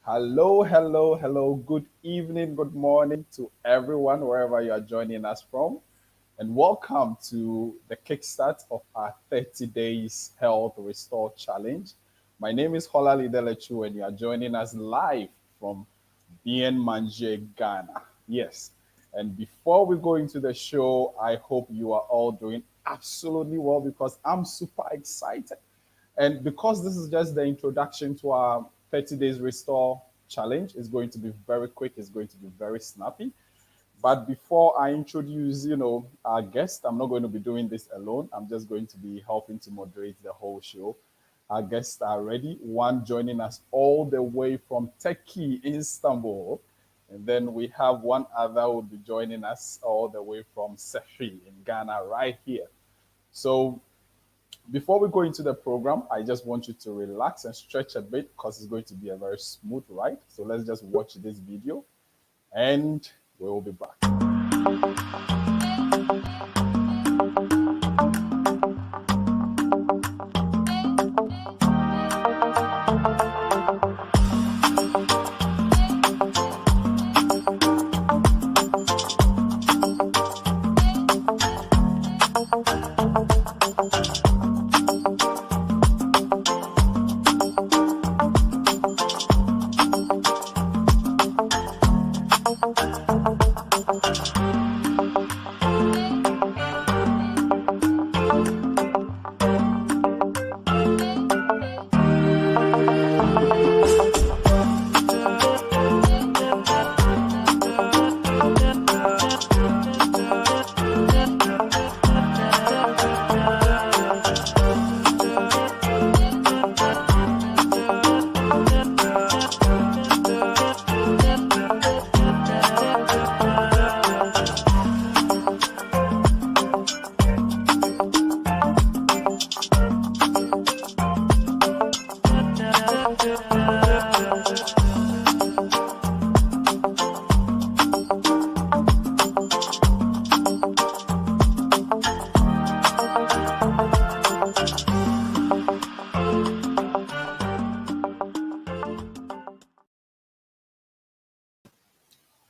Hello, hello, hello. Good evening, good morning to everyone, wherever you are joining us from. And welcome to the kickstart of our 30 Days Health Restore Challenge. My name is Holali Delechu, and you are joining us live from Bien Manje, Ghana. Yes. And before we go into the show, I hope you are all doing absolutely well because I'm super excited. And because this is just the introduction to our 30 days restore challenge, it's going to be very quick, it's going to be very snappy. But before I introduce, our guest, I'm not going to be doing this alone. I'm just going to be helping to moderate the whole show. Our guests are ready. One joining us all the way from Turkey, Istanbul. And then we have one other who will be joining us all the way from Sefi in Ghana, right here. So before we go into the program, I just want you to relax and stretch a bit because it's going to be a very smooth ride. So let's just watch this video and we will be back.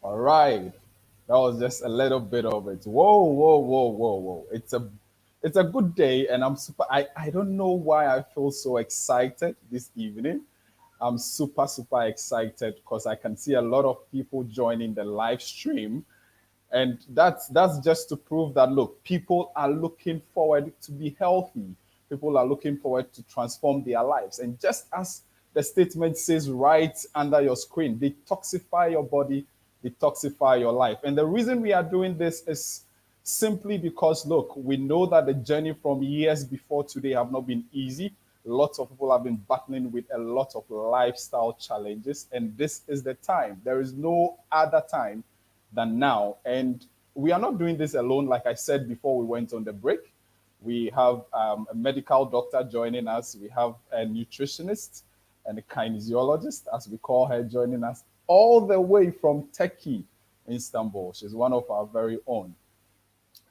All right. That was just a little bit of it. Whoa, whoa, whoa, whoa, whoa. It's a good day and I'm super I don't know why I feel so excited this evening. I'm super, super excited because I can see a lot of people joining the live stream. And that's just to prove that look, people are looking forward to be healthy. People are looking forward to transform their lives. And just as the statement says right under your screen, detoxify your body, detoxify your life. And the reason we are doing this is simply because look, we know that the journey from years before today have not been easy. Lots of people have been battling with a lot of lifestyle challenges, and this is the time. There is no other time than now. And we are not doing this alone. Like I said before we went on the break, we have a medical doctor joining us. We have a nutritionist and a kinesiologist, as we call her, joining us all the way from Turkey, Istanbul. She's one of our very own.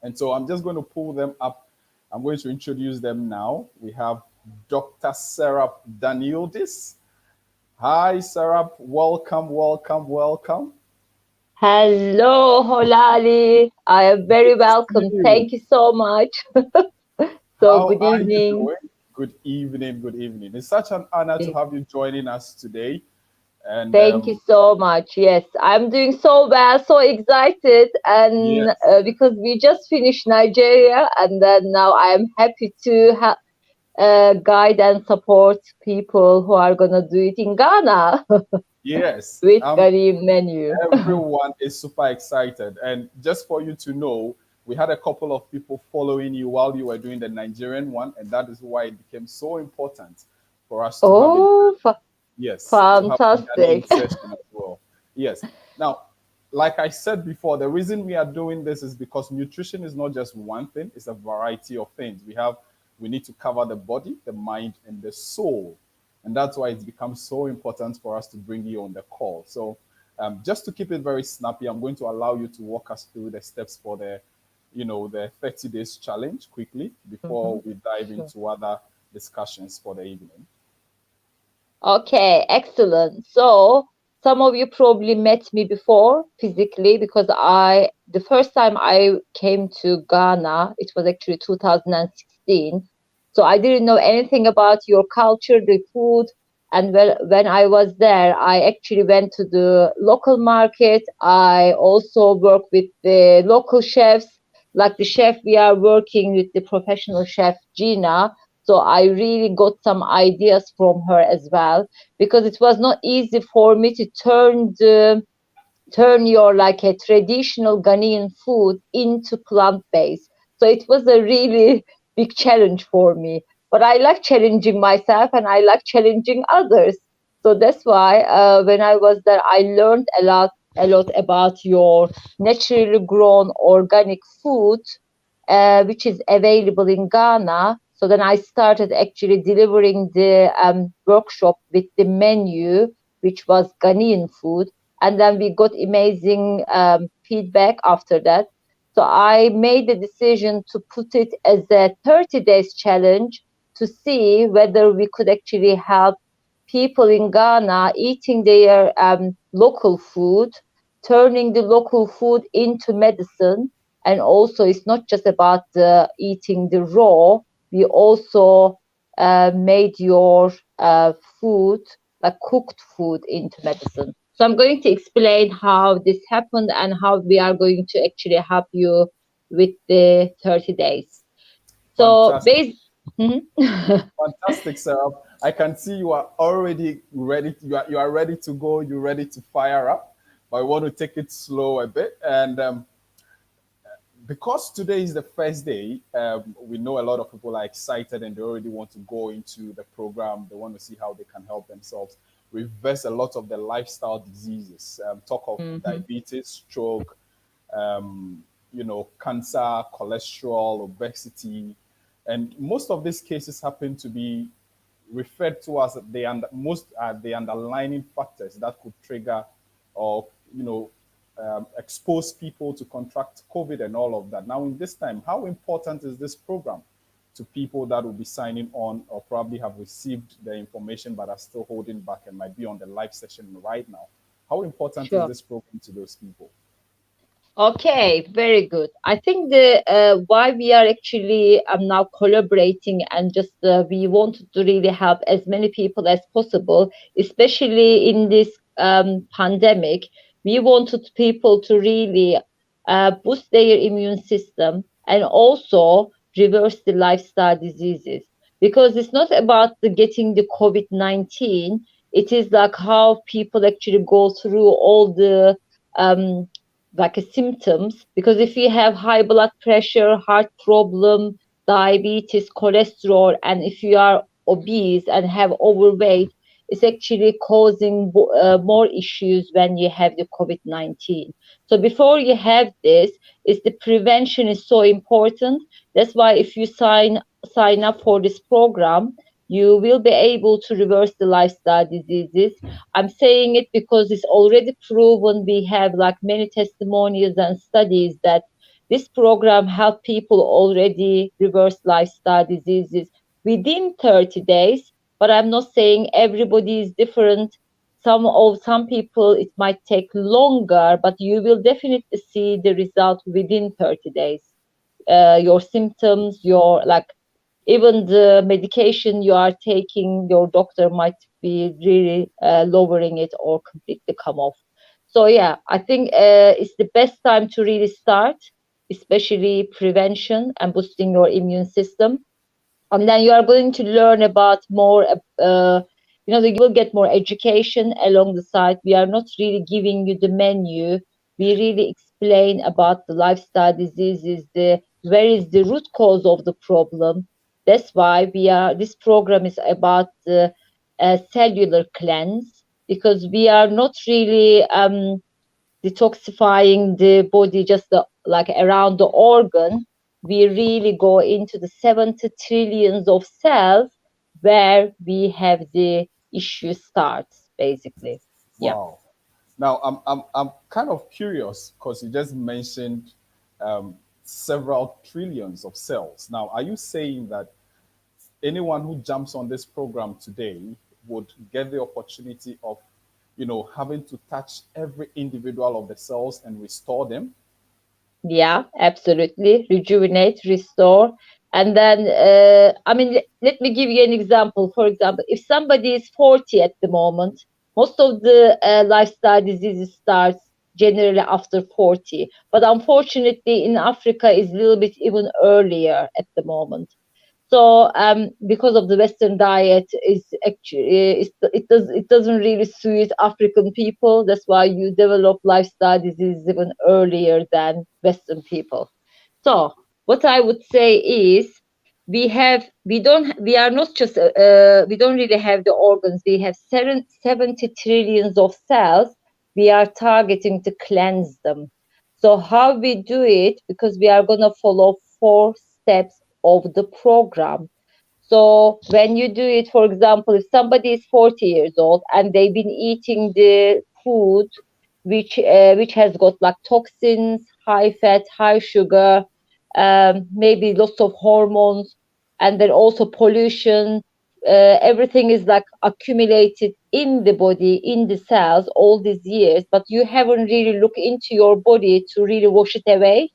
And so I'm just going to pull them up. I'm going to introduce them now. We have Dr. Serap Daniildis. Hi, Serap. Welcome, welcome, welcome. Hello, Holali. I am very Good to see welcome. you. Thank you so much. How Good are you evening. doing? Good evening, good evening. It's such an honor to Eh, have you joining us today. And Thank you so much. Yes, I'm doing so well, so excited, and yes, because we just finished Nigeria, and then now I am happy to guide and support people who are gonna do it in Ghana yes. with Kareem menu. Everyone is super excited. And just for you to know, we had a couple of people following you while you were doing the Nigerian one, and that is why it became so important for us to have a Oh, yes, to have a Ghanaian fantastic. session as well. Yes. Now, like I said before, the reason we are doing this is because nutrition is not just one thing, it's a variety of things. We need to cover the body, the mind, and the soul. And that's why it's become so important for us to bring you on the call. So just to keep it very snappy, I'm going to allow you to walk us through the steps for the 30 days challenge quickly before Mhm. we dive Sure. into other discussions for the evening. Okay, excellent. So, Some of you probably met me before physically because the first time I came to Ghana, it was actually 2016. So I didn't know anything about your culture, the food. And when I was there, I actually went to the local market. I also worked with the local chefs, like the chef we are working with, the professional chef Gina. So I really got some ideas from her as well, because it was not easy for me to turn your like a traditional Ghanaian food into plant-based. So it was a really big challenge for me. But I like challenging myself and I like challenging others. So that's why when I was there, I learned a lot about your naturally grown organic food, which is available in Ghana. So then I started actually delivering the workshop with the menu, which was Ghanaian food, and then we got amazing feedback after that. So I made the decision to put it as a 30 days challenge to see whether we could actually help people in Ghana eating their local food, turning the local food into medicine. And also, it's not just about eating the raw. We also made your food, like cooked food, into medicine. So I'm going to explain how this happened and how we are going to actually help you with the 30 days. So Fantastic. based, Mhm. Fantastic, Sarah. I can see you are already ready. You are ready to go. You're ready to fire up. But I want to take it slow a bit. And because today is the first day, we know a lot of people are excited and they already want to go into the program. They want to see how they can help themselves reverse a lot of the lifestyle diseases. Talk of Mhm. diabetes, stroke, cancer, cholesterol, obesity, and most of these cases happen to be referred to as the underlying factors that could trigger or expose people to contract COVID and all of that. Now, in this time, how important is this program to people that will be signing on or probably have received the information but are still holding back and might be on the live session right now? How important is Sure. this program to those people? Okay, very good. I think the why we are actually now collaborating and just we want to really help as many people as possible, especially in this pandemic. We wanted people to really boost their immune system and also reverse the lifestyle diseases, because it's not about the getting the COVID-19. It is like how people actually go through all the um, like a symptoms, because if you have high blood pressure, heart problem, diabetes, cholesterol, and if you are obese and have overweight, it's actually causing more issues when you have the COVID-19. So before you have this, is the prevention is so important. That's why if you sign up for this program, you will be able to reverse the lifestyle diseases. I'm saying it because it's already proven. We have like many testimonials and studies that this program helped people already reverse lifestyle diseases within 30 days. But I'm not saying everybody is different. Some people it might take longer, but you will definitely see the result within 30 days. Your symptoms, your like even the medication you are taking, your doctor might be really lowering it or completely come off. So yeah, I think it's the best time to really start, especially prevention and boosting your immune system. And then you are going to learn about more you will get more education along the side. We are not really giving you the menu. We really explain about the lifestyle diseases, the where is the root cause of the problem. That's why this program is about the cellular cleanse, because we are not really detoxifying the body just like around the organ. We really go into the 70 trillions of cells where we have the issue starts, basically. Yeah. Wow. Now, I'm kind of curious because you just mentioned um, several trillions of cells. Now, are you saying that anyone who jumps on this program today would get the opportunity of having to touch every individual of the cells and restore them? Yeah, absolutely. Rejuvenate, restore. And then, I mean, let me give you an example. For example, if somebody is 40 at the moment, most of the lifestyle diseases starts generally after 40. But unfortunately, in Africa, is a little bit even earlier at the moment. So because of the Western diet, is actually it doesn't really suit African people. That's why you develop lifestyle diseases even earlier than Western people. So what I would say is we are not just we don't really have the organs. We have 70 trillions of cells. We are targeting to cleanse them. So how we do it, because we are going to follow 4 steps of the program. So when you do it, for example, if somebody is 40 years old and they've been eating the food which has got like toxins, high fat, high sugar, maybe lots of hormones, and then also pollution. Everything is like accumulated in the body, in the cells, all these years, but you haven't really looked into your body to really wash it away.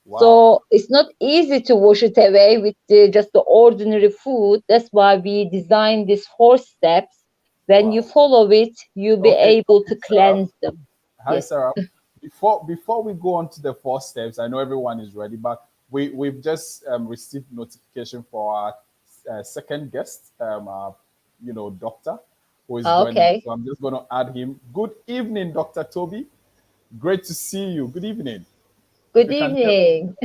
Wow. So it's not easy to wash it away with just the ordinary food. That's why we designed these 4 steps. When you Wow. follow it, you'll be Okay. able Okay, to Sarah. cleanse them. Hi, Yes. Sarah. Before we go on to the 4 steps, I know everyone is ready, but we've just received notification for our second guest, doctor, who is joining us. Okay. So I'm just going to add him. Good evening, Dr. Toby. Great to see you. Good evening. If Good you can hear me. evening,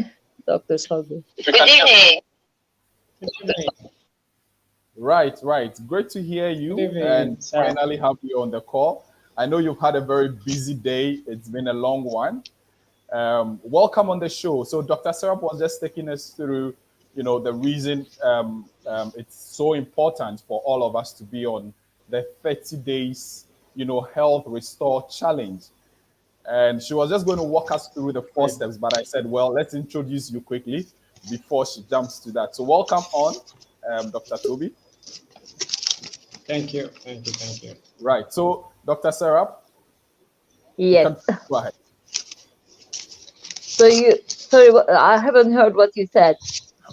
Dr. Toby. Good evening. Right, right. Great to hear Good you and evening, Sarah. finally have you on the call. I know you've had a very busy day. It's been a long one. Welcome on the show. So Dr. Serap was just taking us through, the reason it's so important for all of us to be on the 30 days, health restore challenge. And she was just going to walk us through the four Right. steps, but I said, well, let's introduce you quickly before she jumps to that. So welcome on, Dr. Toby. Thank you. Thank you. Thank you. Right. So, Dr. Serap, you Yes. can go ahead. So sorry, I haven't heard what you said.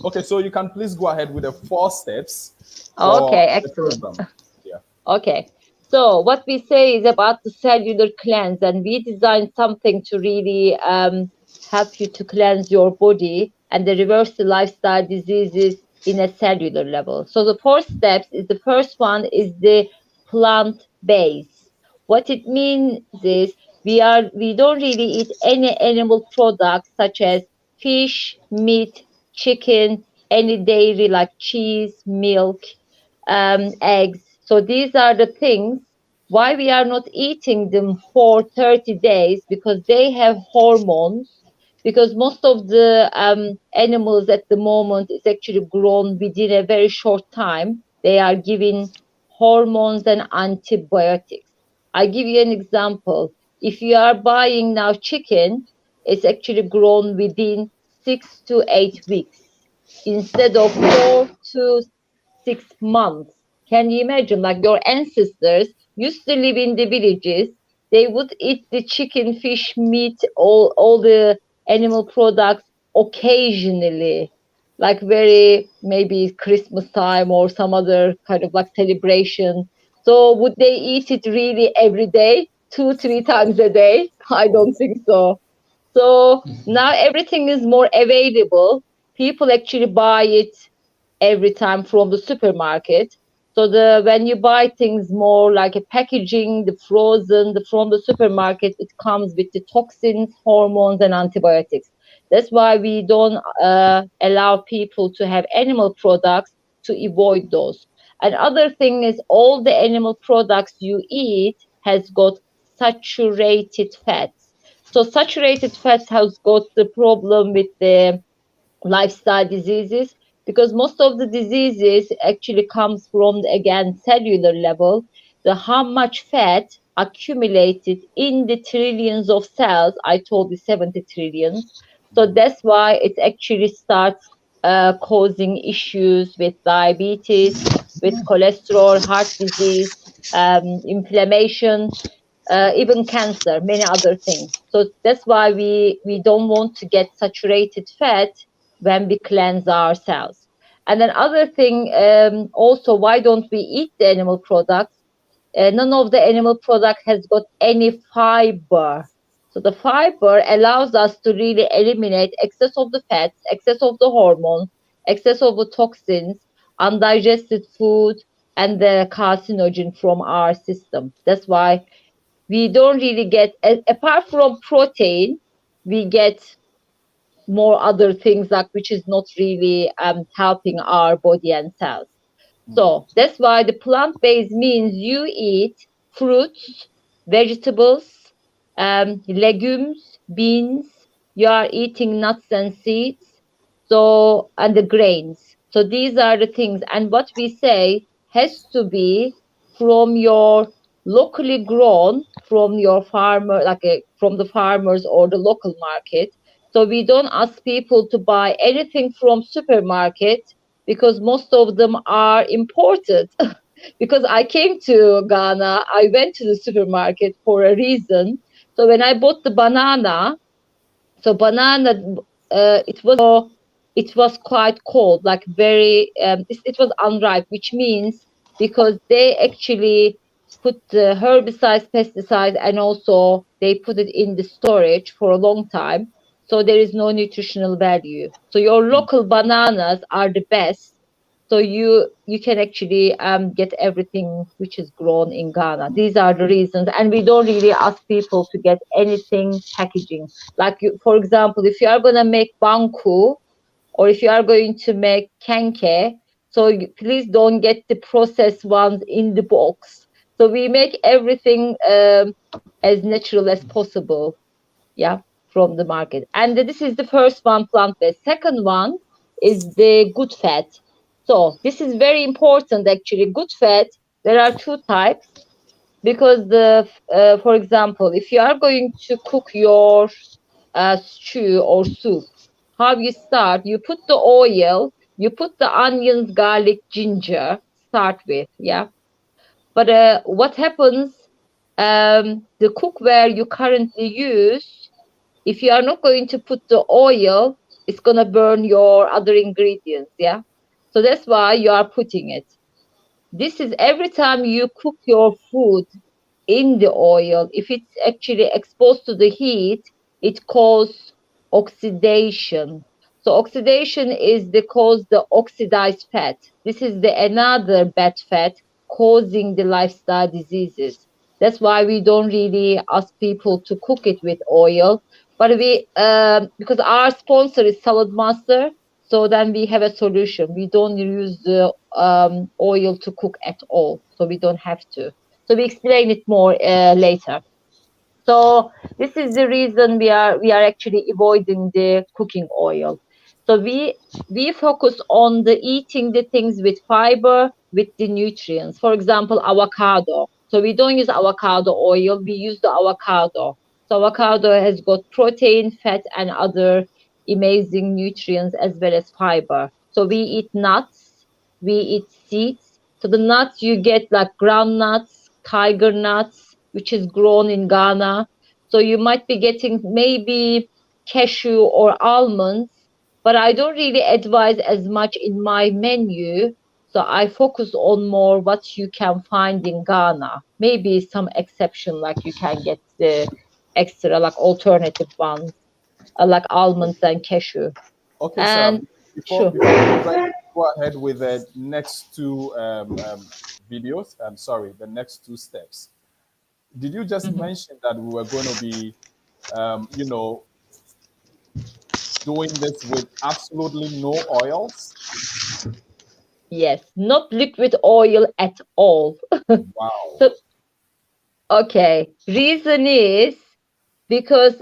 Okay, so you can please go ahead with the 4 steps for Okay, the excellent. program. Yeah. Okay. So what we say is about the cellular cleanse, and we designed something to really help you to cleanse your body and the reverse the lifestyle diseases in a cellular level. So the 4 steps is, the first one is the plant base. What it means is we don't really eat any animal products such as fish, meat, chicken, any dairy like cheese, milk, eggs. So these are the things why we are not eating them for 30 days, because they have hormones. Because most of the animals at the moment is actually grown within a very short time. They are given hormones and antibiotics. I give you an example. If you are buying now chicken, it's actually grown within 6 to 8 weeks instead of 4 to 6 months. Can you imagine? Like your ancestors used to live in the villages, they would eat the chicken, fish, meat, all the animal products occasionally, like very maybe Christmas time or some other kind of like celebration. So would they eat it really every day, 2, 3 times a day? I don't think so. So now everything is more available. People actually buy it every time from the supermarket. So the when you buy things more like a packaging, the frozen, the from the supermarket, it comes with the toxins, hormones, and antibiotics. That's why we don't allow people to have animal products, to avoid those. Another thing is all the animal products you eat has got saturated fats. So saturated fats has got the problem with the lifestyle diseases, because most of the diseases actually comes from again cellular level, the how much fat accumulated in the trillions of cells. I told you 70 trillions. So that's why it actually starts causing issues with diabetes, with cholesterol, heart disease, inflammation. even cancer, many other things. So that's why we don't want to get saturated fat when we cleanse ourselves. And then other thing, also, why don't we eat the animal products? None of the animal product has got any fiber. So the fiber allows us to really eliminate excess of the fats, excess of the hormones, excess of the toxins, undigested food, and the carcinogen from our system. That's why we don't really get, apart from protein, we get more other things like which is not really helping our body and cells. So that's why the plant-based means you eat fruits, vegetables, legumes, beans. You are eating nuts and seeds. So, and the grains. So these are the things. And what we say has to be from your locally grown, from your farmer, like from the farmers or the local market. So we don't ask people to buy anything from supermarket because most of them are imported. Because I came to Ghana, I went to the supermarket for a reason. So when I bought the banana, so banana, it was quite cold, like very, it was unripe, which means because they actually put the herbicides, pesticides, and also they put it in the storage for a long time. So there is no nutritional value. So your local bananas are the best. So you can actually get everything which is grown in Ghana. These are the reasons, and we don't really ask people to get anything packaging. Like for example, if you are gonna make banku or if you are going to make kenke, so please don't get the processed ones in the box. So we make everything as natural as possible, yeah, from the market. And this is the first one, plant-based. Second one is the good fat. So this is very important actually. Good fat, there are two types because for example, if you are going to cook your stew or soup, how you start, you put the oil, you put the onions, garlic, ginger, start with, yeah. But what happens, the cookware you currently use, if you are not going to put the oil, it's going to burn your other ingredients, yeah. So that's why you are putting it. This is every time you cook your food in the oil, if it's actually exposed to the heat, it causes oxidation. So oxidation is the cause the oxidized fat. This is the another bad fat causing the lifestyle diseases. That's why we don't really ask people to cook it with oil. But we, because our sponsor is Salad Master, so then we have a solution. We don't use the oil to cook at all, so we don't have to. So we explain it more later. So this is the reason we are actually avoiding the cooking oil. So we focus on the eating the things with fiber, with the nutrients. For example, avocado. So we don't use avocado oil, we use the avocado. So avocado has got protein, fat, and other amazing nutrients as well as fiber. So we eat nuts, we eat seeds. So the nuts you get like ground nuts, tiger nuts, which is grown in Ghana. So you might be getting maybe cashew or almonds, but I don't really advise as much in my menu. So I focus on more what you can find in Ghana. Maybe some exception, like you can get the extra, like alternative ones, like almonds and cashew. Okay, so And before sure. we go ahead with the next two videos, I'm sorry, the next two steps. Did you just mention that we were going to be, you know, doing this with absolutely no oils? Yes, not liquid oil at all. Wow. So, okay, reason is because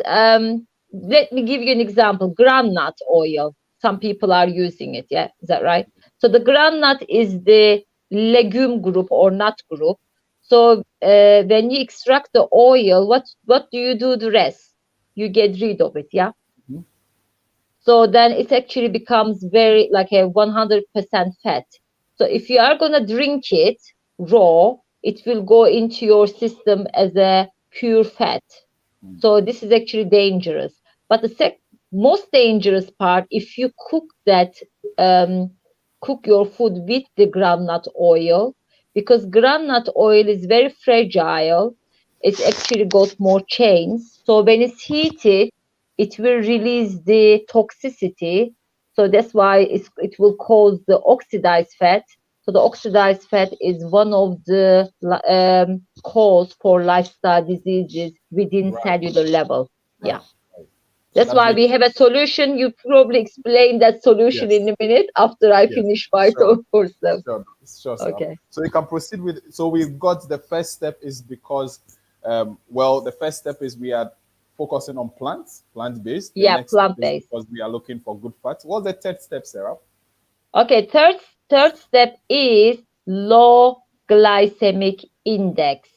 let me give you an example. Groundnut oil, some people are using it, yeah, is that right? So the groundnut is the legume group or nut group. So when you extract the oil, what do you do the rest? You get rid of it, yeah. Mhm. So then it actually becomes very like a 100% fat. So if you are gonna drink it raw, it will go into your system as a pure fat. So this is actually dangerous. But the most dangerous part, if you cook your food with the groundnut oil, because groundnut oil is very fragile. It's actually got more chains. So when it's heated, it will release the toxicity. So that's why it will cause the oxidized fat. So the oxidized fat is one of the cause for lifestyle diseases within Right. cellular level. Right. Yeah. Right. That's That why we makes have a solution. You probably explain that solution in yes. a minute after I Yes. finish my Sure. course. Then. Sure, sir. Okay. So you can proceed with. So we've got the first step is because, well, the first step is we are focusing on plant based. The Yeah, next step is plant-based. because we are looking for good fats. What's the third step, Sarah? Okay, third step is low glycemic index.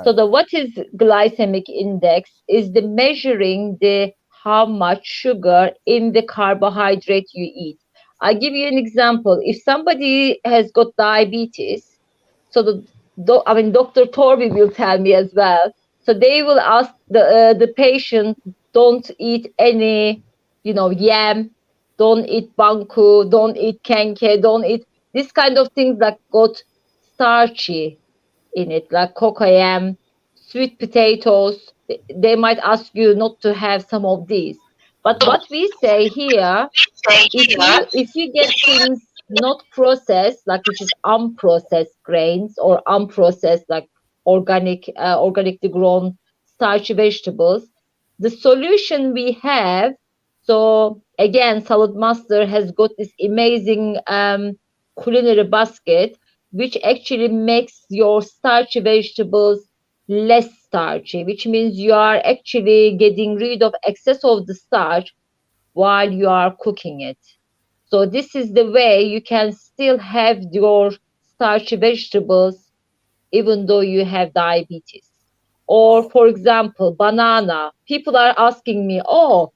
So Right. the what is glycemic index is the measuring the how much sugar in the carbohydrate you eat. I give you an example. If somebody has got diabetes, so I mean Dr. Torby will tell me as well. So they will ask the patient, don't eat any, yam, don't eat banku, don't eat kenke, don't eat this kind of things that got starchy in it, like cocoyam, sweet potatoes. They might ask you not to have some of these. But what we say here, if you get things not processed, like which is unprocessed grains or unprocessed like organically grown starchy vegetables, the solution we have. So again, Salad Master has got this amazing culinary basket which actually makes your starchy vegetables less starchy, which means you are actually getting rid of excess of the starch while you are cooking it. So this is the way you can still have your starchy vegetables even though you have diabetes. Or Wow. for example, banana. People are asking me, "Oh,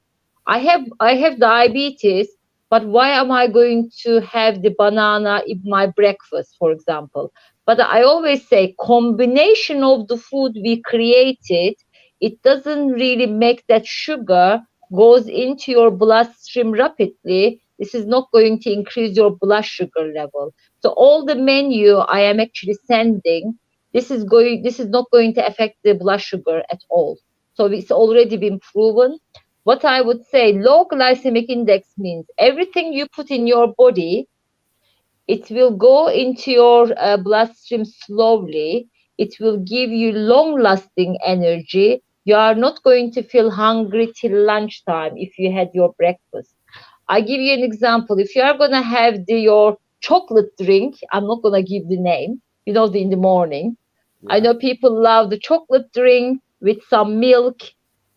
I have diabetes, but why am I going to have the banana in my breakfast, for example?" But I always say combination of the food we created, it doesn't really make that sugar goes into your bloodstream rapidly. This is not going to increase your blood sugar level. So all the menu I am actually sending, this is not going to affect the blood sugar at all. So it's already been proven. What I would say, low glycemic index means everything you put in your body, it will go into your bloodstream slowly. It will give you long lasting energy. You are not going to feel hungry till lunchtime if you had your breakfast. I give you an example. If you are going to have your chocolate drink, I'm not going to give the name, in the morning. I Yeah. know people love the chocolate drink with some milk,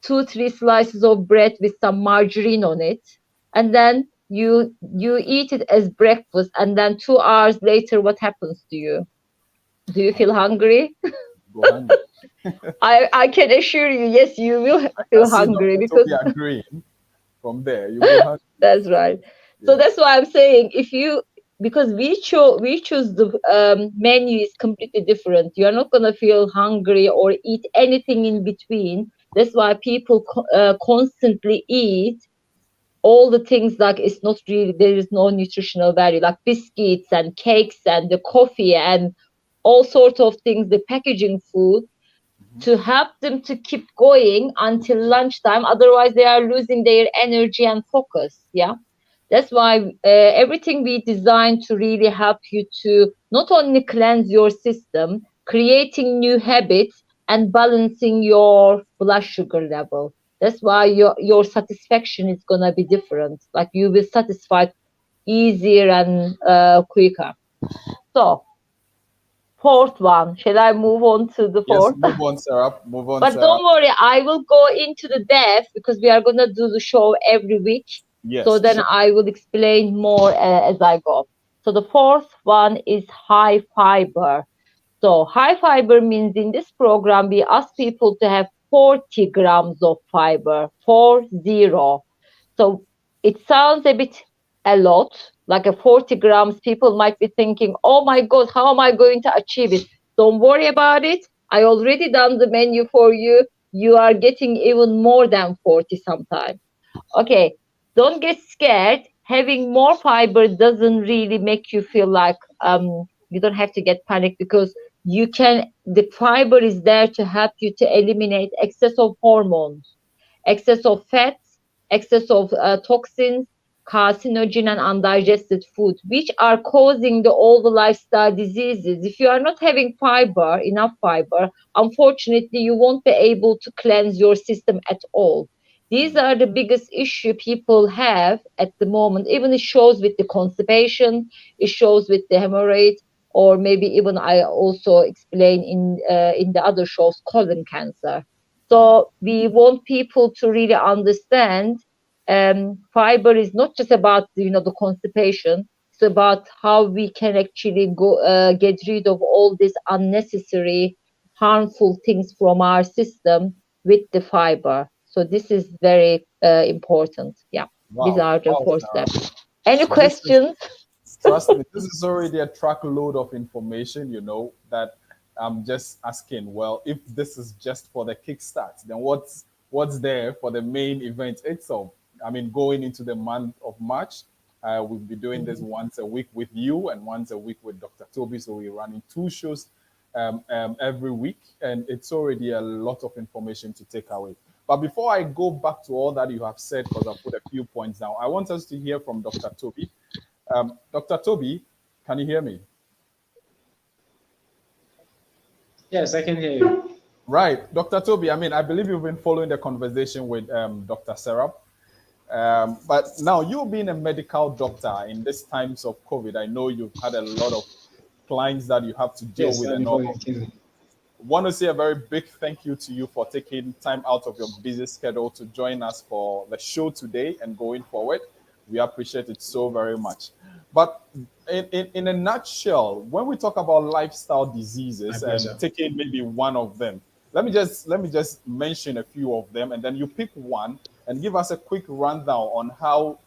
2, 3 slices of bread with some margarine on it, and then you eat it as breakfast, and then 2 hours later, what happens to you? Do you feel hungry? Go hungry. I can assure you, yes, you will I can feel see hungry Dr. because Toby agreeing. From there, you go hungry. that's right. So Yes. that's why I'm saying if you because we choose the menu is completely different. You are not gonna feel hungry or eat anything in between. That's why people constantly eat all the things like it's not really there is no nutritional value like biscuits and cakes and the coffee and all sorts of things, the packaging food to help them to keep going until lunchtime. Otherwise, they are losing their energy and focus. Yeah. That's why everything we design to really help you to not only cleanse your system, creating new habits and balancing your blood sugar level. That's why your satisfaction is gonna be different. Like you will satisfied easier and quicker. So fourth one, shall I move on to the Yes, fourth? move on, Sarah. Move on, But Sarah. don't worry, I will go into the depth because we are gonna do the show every week. So Yes, then sure. I will explain more as I go. So the fourth one is high fiber. So high fiber means in this program we ask people to have 40 grams of fiber, 40. So it sounds a bit a lot, like a 40 grams. People might be thinking, oh my God, how am I going to achieve it? Don't worry about it. I already done the menu for you. You are getting even more than 40 sometimes. Okay, don't get scared. Having more fiber doesn't really make you feel like you don't have to get panic, because you can, the fiber is there to help you to eliminate excess of hormones, excess of fats, excess of toxins, carcinogen and undigested food, which are causing all the lifestyle diseases. If you are not having fiber, enough fiber, unfortunately, you won't be able to cleanse your system at all. These are the biggest issue people have at the moment. Even it shows with the constipation, it shows with the hemorrhoid, or maybe even I also explain in the other shows, colon cancer. So we want people to really understand fiber is not just about the constipation. It's about how we can actually go get rid of all these unnecessary harmful things from our system with the fiber. So this is very important. Yeah, these Wow, are the wow, four Sarah. steps. Any This is, questions? trust me, this is already a truckload of information, that I'm just asking. Well, if this is just for the kickstart, then what's there for the main event itself? I mean, going into the month of March, we'll be doing this once a week with you and once a week with Dr. Toby. So we're running two shows every week, and it's already a lot of information to take away. But before I go back to all that you have said, because I've put a few points down, I want us to hear from Dr. Toby. Dr. Toby, can you hear me? Yes, I can hear you. Right. Dr. Toby, I mean, I believe you've been following the conversation with Dr. Serap. But now, you being a medical doctor in these times of COVID, I know you've had a lot of clients that you have to deal Yes, with I'm and all. following. Want to say a very big thank you to you for taking time out of your busy schedule to join us for the show today and going forward. We appreciate it so very much. But in a nutshell, when we talk about lifestyle My diseases and pleasure. taking maybe one of them, let me just mention a few of them, and then you pick one and give us a quick rundown on how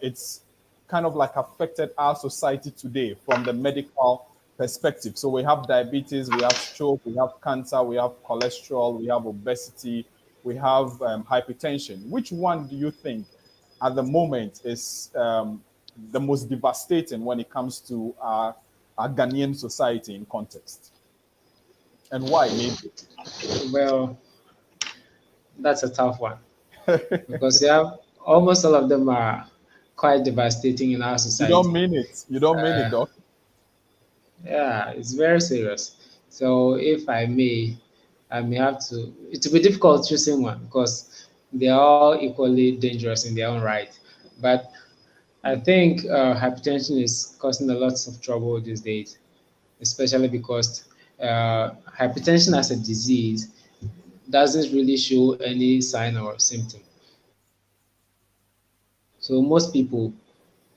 it's kind of like affected our society today from the medical perspective. So we have diabetes, we have stroke, we have cancer, we have cholesterol, we have obesity, we have hypertension. Which one do you think at the moment is the most devastating when it comes to our Ghanaian society in context? And why, maybe? Well, that's a tough one because you have almost all of them are quite devastating in our You don't society. mean it. You don't mean it, Uh, Doc. yeah, it's very serious. So if I may have to. It will be difficult choosing one because they are all equally dangerous in their own right. But I think hypertension is causing a lot of trouble these days, especially because hypertension as a disease doesn't really show any sign or symptom. So most people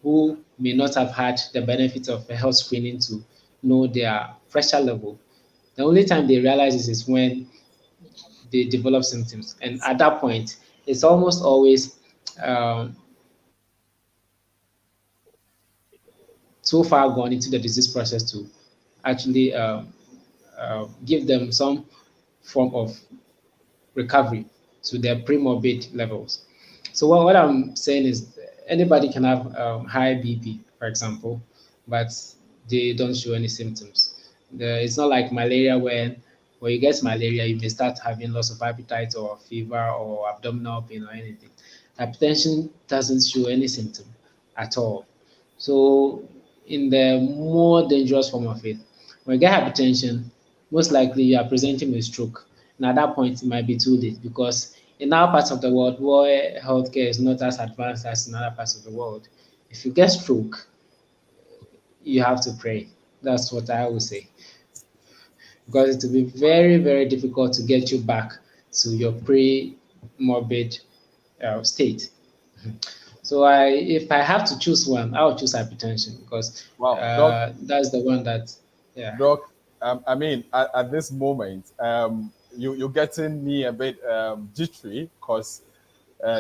who may not have had the benefit of a health screening to know their pressure level, the only time they realize this is when they develop symptoms. And at that point, it's almost always um, too far gone into the disease process to actually give them some form of recovery to their pre-morbid levels. So what I'm saying is anybody can have high BP, for example, but they don't show any symptoms. It's not like malaria when you get malaria, you may start having loss of appetite or fever or abdominal pain or anything. Hypertension doesn't show any symptom at all. So in the more dangerous form of it, when you get hypertension, most likely you are presenting with stroke. And at that point, it might be too late because in our parts of the world where healthcare is not as advanced as in other parts of the world, if you get stroke, you have to pray. That's what I would say. Because it will be very, very difficult to get you back to your pre-morbid state. So if I have to choose one, I'll choose hypertension because Wow, Doc, that's the one that, yeah. Doc, I mean, at this moment, you're getting me a bit jittery because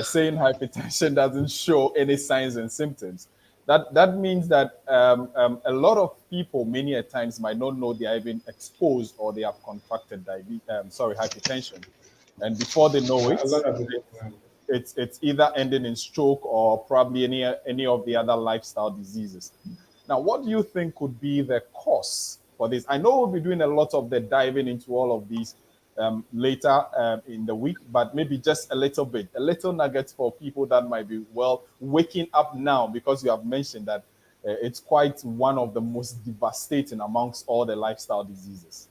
saying hypertension doesn't show any signs and symptoms. That means that a lot of people many a times might not know they are even exposed or they have contracted hypertension, and before they know A it, lot of people. it's either ending in stroke or probably any of the other lifestyle diseases. Now, what do you think could be the cause for this? I know we'll be doing a lot of the diving into all of these later in the week, but maybe just a little bit, a little nugget for people that might be waking up now, because you have mentioned that it's quite one of the most devastating amongst all the lifestyle diseases.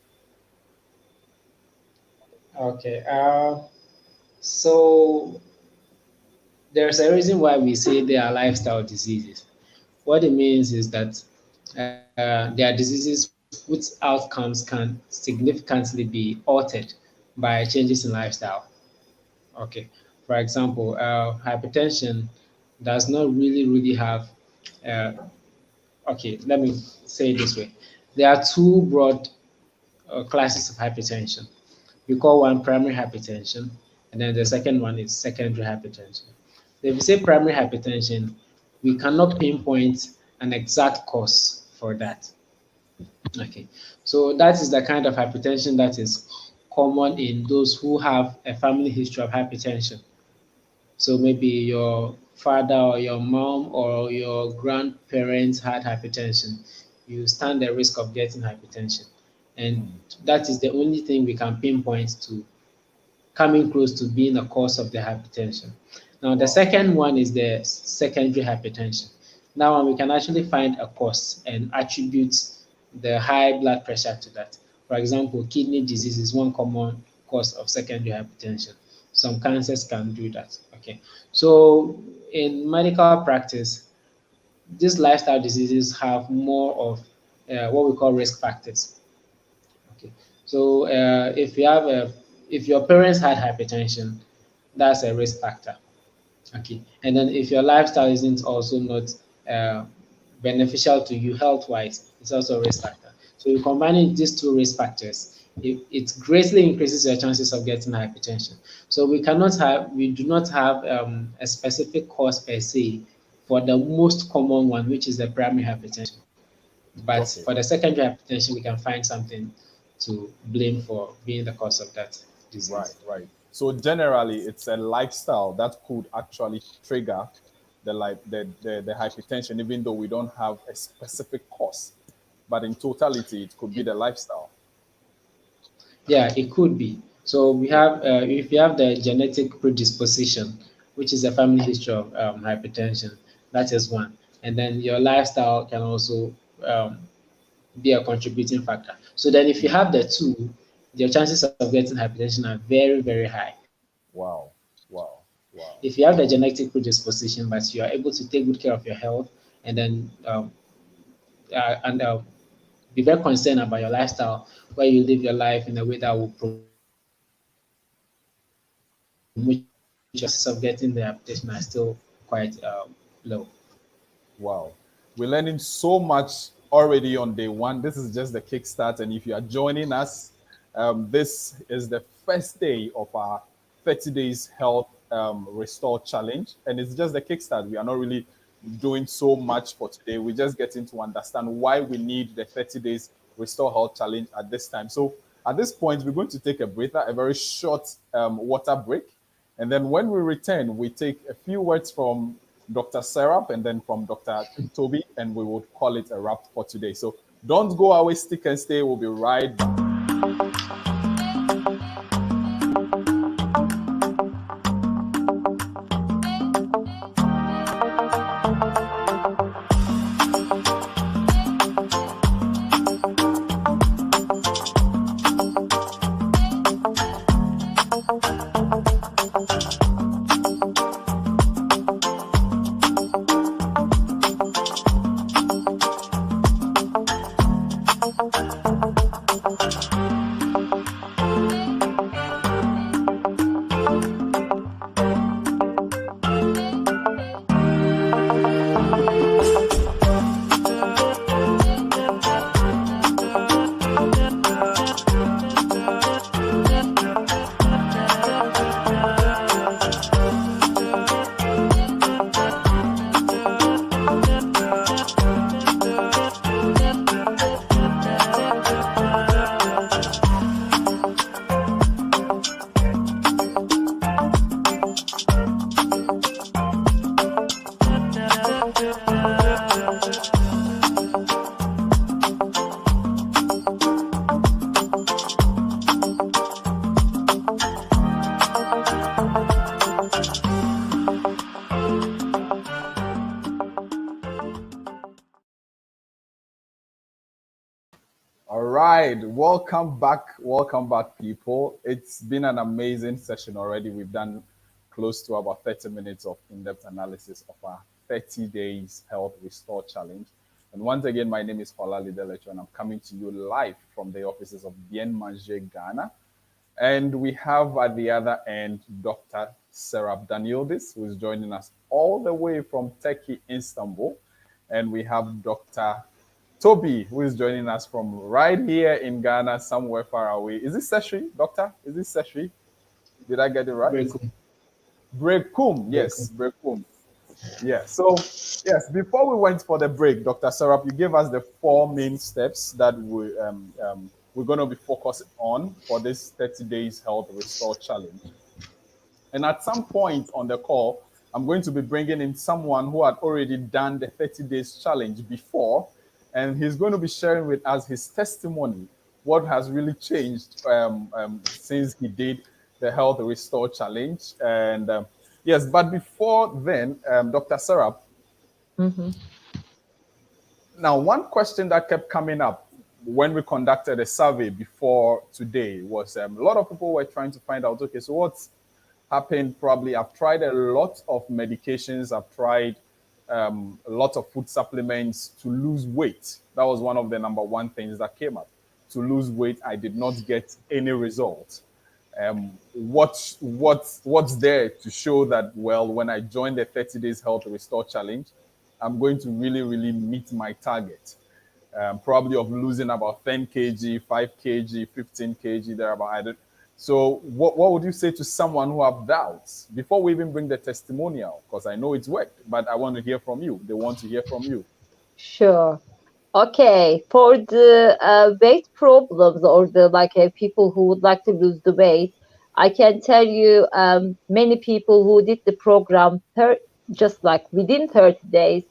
Okay. So there's a reason why we say they are lifestyle diseases. What it means is that they are diseases whose outcomes can significantly be altered by changes in lifestyle. Okay. For example, hypertension does not really have. Uh, okay, let me say it this way: there are two broad classes of hypertension. We call one primary hypertension, and then the second one is secondary hypertension. If you say primary hypertension, we cannot pinpoint an exact cause for that. Okay, so that is the kind of hypertension that is common in those who have a family history of hypertension. So maybe your father or your mom or your grandparents had hypertension. You stand the risk of getting hypertension. And that is the only thing we can pinpoint to coming close to being a cause of the hypertension. Now, the second one is the secondary hypertension. Now, we can actually find a cause and attribute the high blood pressure to that. For example, kidney disease is one common cause of secondary hypertension. Some cancers can do that. Okay, so in medical practice, these lifestyle diseases have more of what we call risk factors. Okay, so if your parents had hypertension, that's a risk factor. Okay, and then if your lifestyle isn't also not uh, beneficial to you health wise, it's also a risk factor. So you combining these two risk factors, it greatly increases your chances of getting hypertension. So we do not have a specific cause per se for the most common one, which is the primary hypertension. But Okay. for the secondary hypertension, we can find something to blame for being the cause of that Right, disease. right. So generally, it's a lifestyle that could actually trigger the hypertension, even though we don't have a specific cause. But in totality, it could be the lifestyle. Yeah, it could be. So we Yeah. have, if you have the genetic predisposition, which is a family history of hypertension, that is one. And then your lifestyle can also be a contributing factor. So then if you have the two, your chances of getting hypertension are very high. Wow, wow, wow. If you have the genetic predisposition, but you are able to take good care of your health and then and be very concerned about your lifestyle, where you live your life in a way that will promote your chances of getting the hypertension are still quite low. Wow. We're learning so much already on day one. This is just the kickstart. And if you are joining us, this is the first day of our 30 days health restore challenge. And it's just the kickstart. We are not really doing so much for today. We're just getting to understand why we need the 30 days restore health challenge at this time. So at this point, we're going to take a breather, a very short water break. And then when we return, we take a few words from Dr. Serap and then from Dr. Toby, and we would call it a wrap for today. So don't go away, stick and stay. We'll be right back. right, welcome back, people. It's been an amazing session already. We've done close to about 30 minutes of in-depth analysis of our 30 days health restore challenge. And once again, my name is Olali Delecho, and I'm coming to you live from the offices of Bien Manger, Ghana. And we have at the other end Dr. Serap Daniildis, who is joining us all the way from Turkey, Istanbul. And we have Dr. Toby, who is joining us from right here in Ghana, somewhere far away. Is this Seshri, Doctor? Is this Seshri? Did I get it right? Very cool. Brekum, Very cool. yes, Brekum. Yeah. So, yes, before we went for the break, Dr. Serap, you gave us the four main steps that we're going to be focusing on for this 30 days health restore challenge. And at some point on the call, I'm going to be bringing in someone who had already done the 30 days challenge before, and he's going to be sharing with us his testimony, what has really changed since he did the Health Restore Challenge. And yes, but before then, Dr. Serap, Mm-hmm. now one question that kept coming up when we conducted a survey before today was a lot of people were trying to find out, okay, so what's happened? Probably I've tried a lot of medications, I've tried a lot of food supplements to lose weight. That was one of the number one things that came up. To lose weight, I did not get any result. What's there to show that, well, when I join the 30 days health restore challenge, I'm going to really meet my target, probably of losing about 10 kg, 5 kg, 15 kg, thereabout. So what would you say to someone who have doubts before we even bring the testimonial? Because I know it's worked, but I want to hear from you. They want to hear from you. Sure. Okay, for the weight problems or the people who would like to lose the weight, I can tell you many people who did the program just like within 30 days,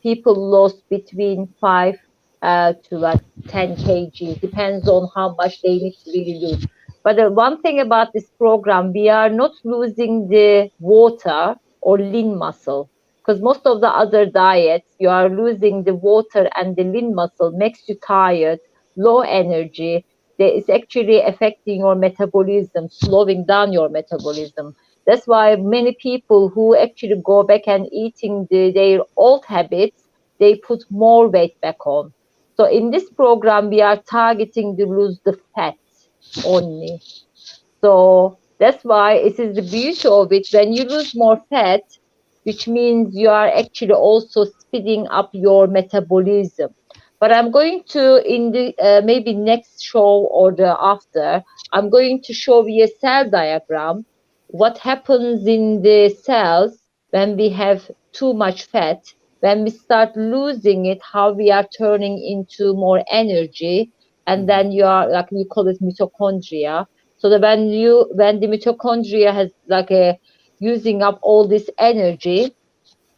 people lost between 5 to like 10 kg, depends on how much they need to really lose. But one thing about this program, we are not losing the water or lean muscle, because most of the other diets, you are losing the water and the lean muscle, makes you tired, low energy. That is actually affecting your metabolism, slowing down your metabolism. That's why many people who actually go back and eating their old habits, they put more weight back on. So in this program, we are targeting to lose the fat only. So that's why it is the beauty of it. When you lose more fat, which means you are actually also speeding up your metabolism. But I'm going to, in the maybe next show or the after, I'm going to show you a cell diagram, what happens in the cells when we have too much fat, when we start losing it, how we are turning into more energy, and then you are, like we call it mitochondria. So that when the mitochondria has using up all this energy,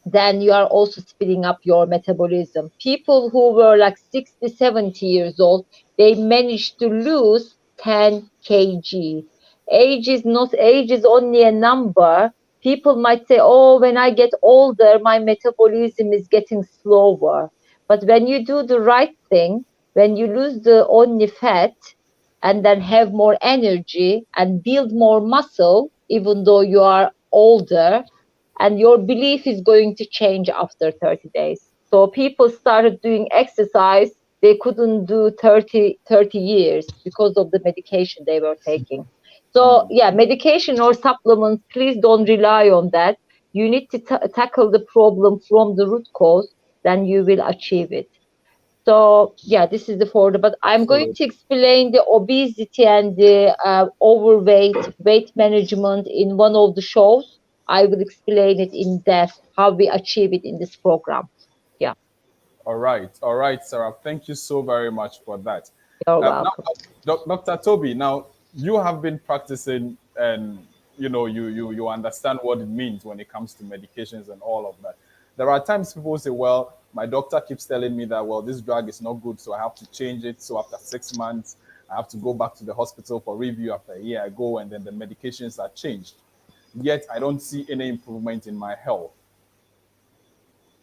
then you are also speeding up your metabolism. People who were like 60, 70 years old, they managed to lose 10 kg. Age is only a number. People might say, oh, when I get older, my metabolism is getting slower. But when you do the right thing, when you lose the only fat and then have more energy and build more muscle, even though you are older, and your belief is going to change after 30 days. So people started doing exercise they couldn't do 30 years because of the medication they were taking. So yeah, medication or supplements, please don't rely on that. You need to tackle the problem from the root cause, then you will achieve it. So yeah, this is the folder, but I'm going to Absolutely. explain the obesity and the overweight, weight management in one of the shows. I will explain it in depth, how we achieve it in this program. Yeah, All right, Sarah. Thank you so very much for that. you're Now, welcome. Dr. Toby, now you have been practicing, and you understand what it means when it comes to medications and all of that. There are times people say, "Well, my doctor keeps telling me that, well, this drug is not good, so I have to change it. So after 6 months, I have to go back to the hospital for review. After a year, I go, and then the medications are changed. Yet I don't see any improvement in my health."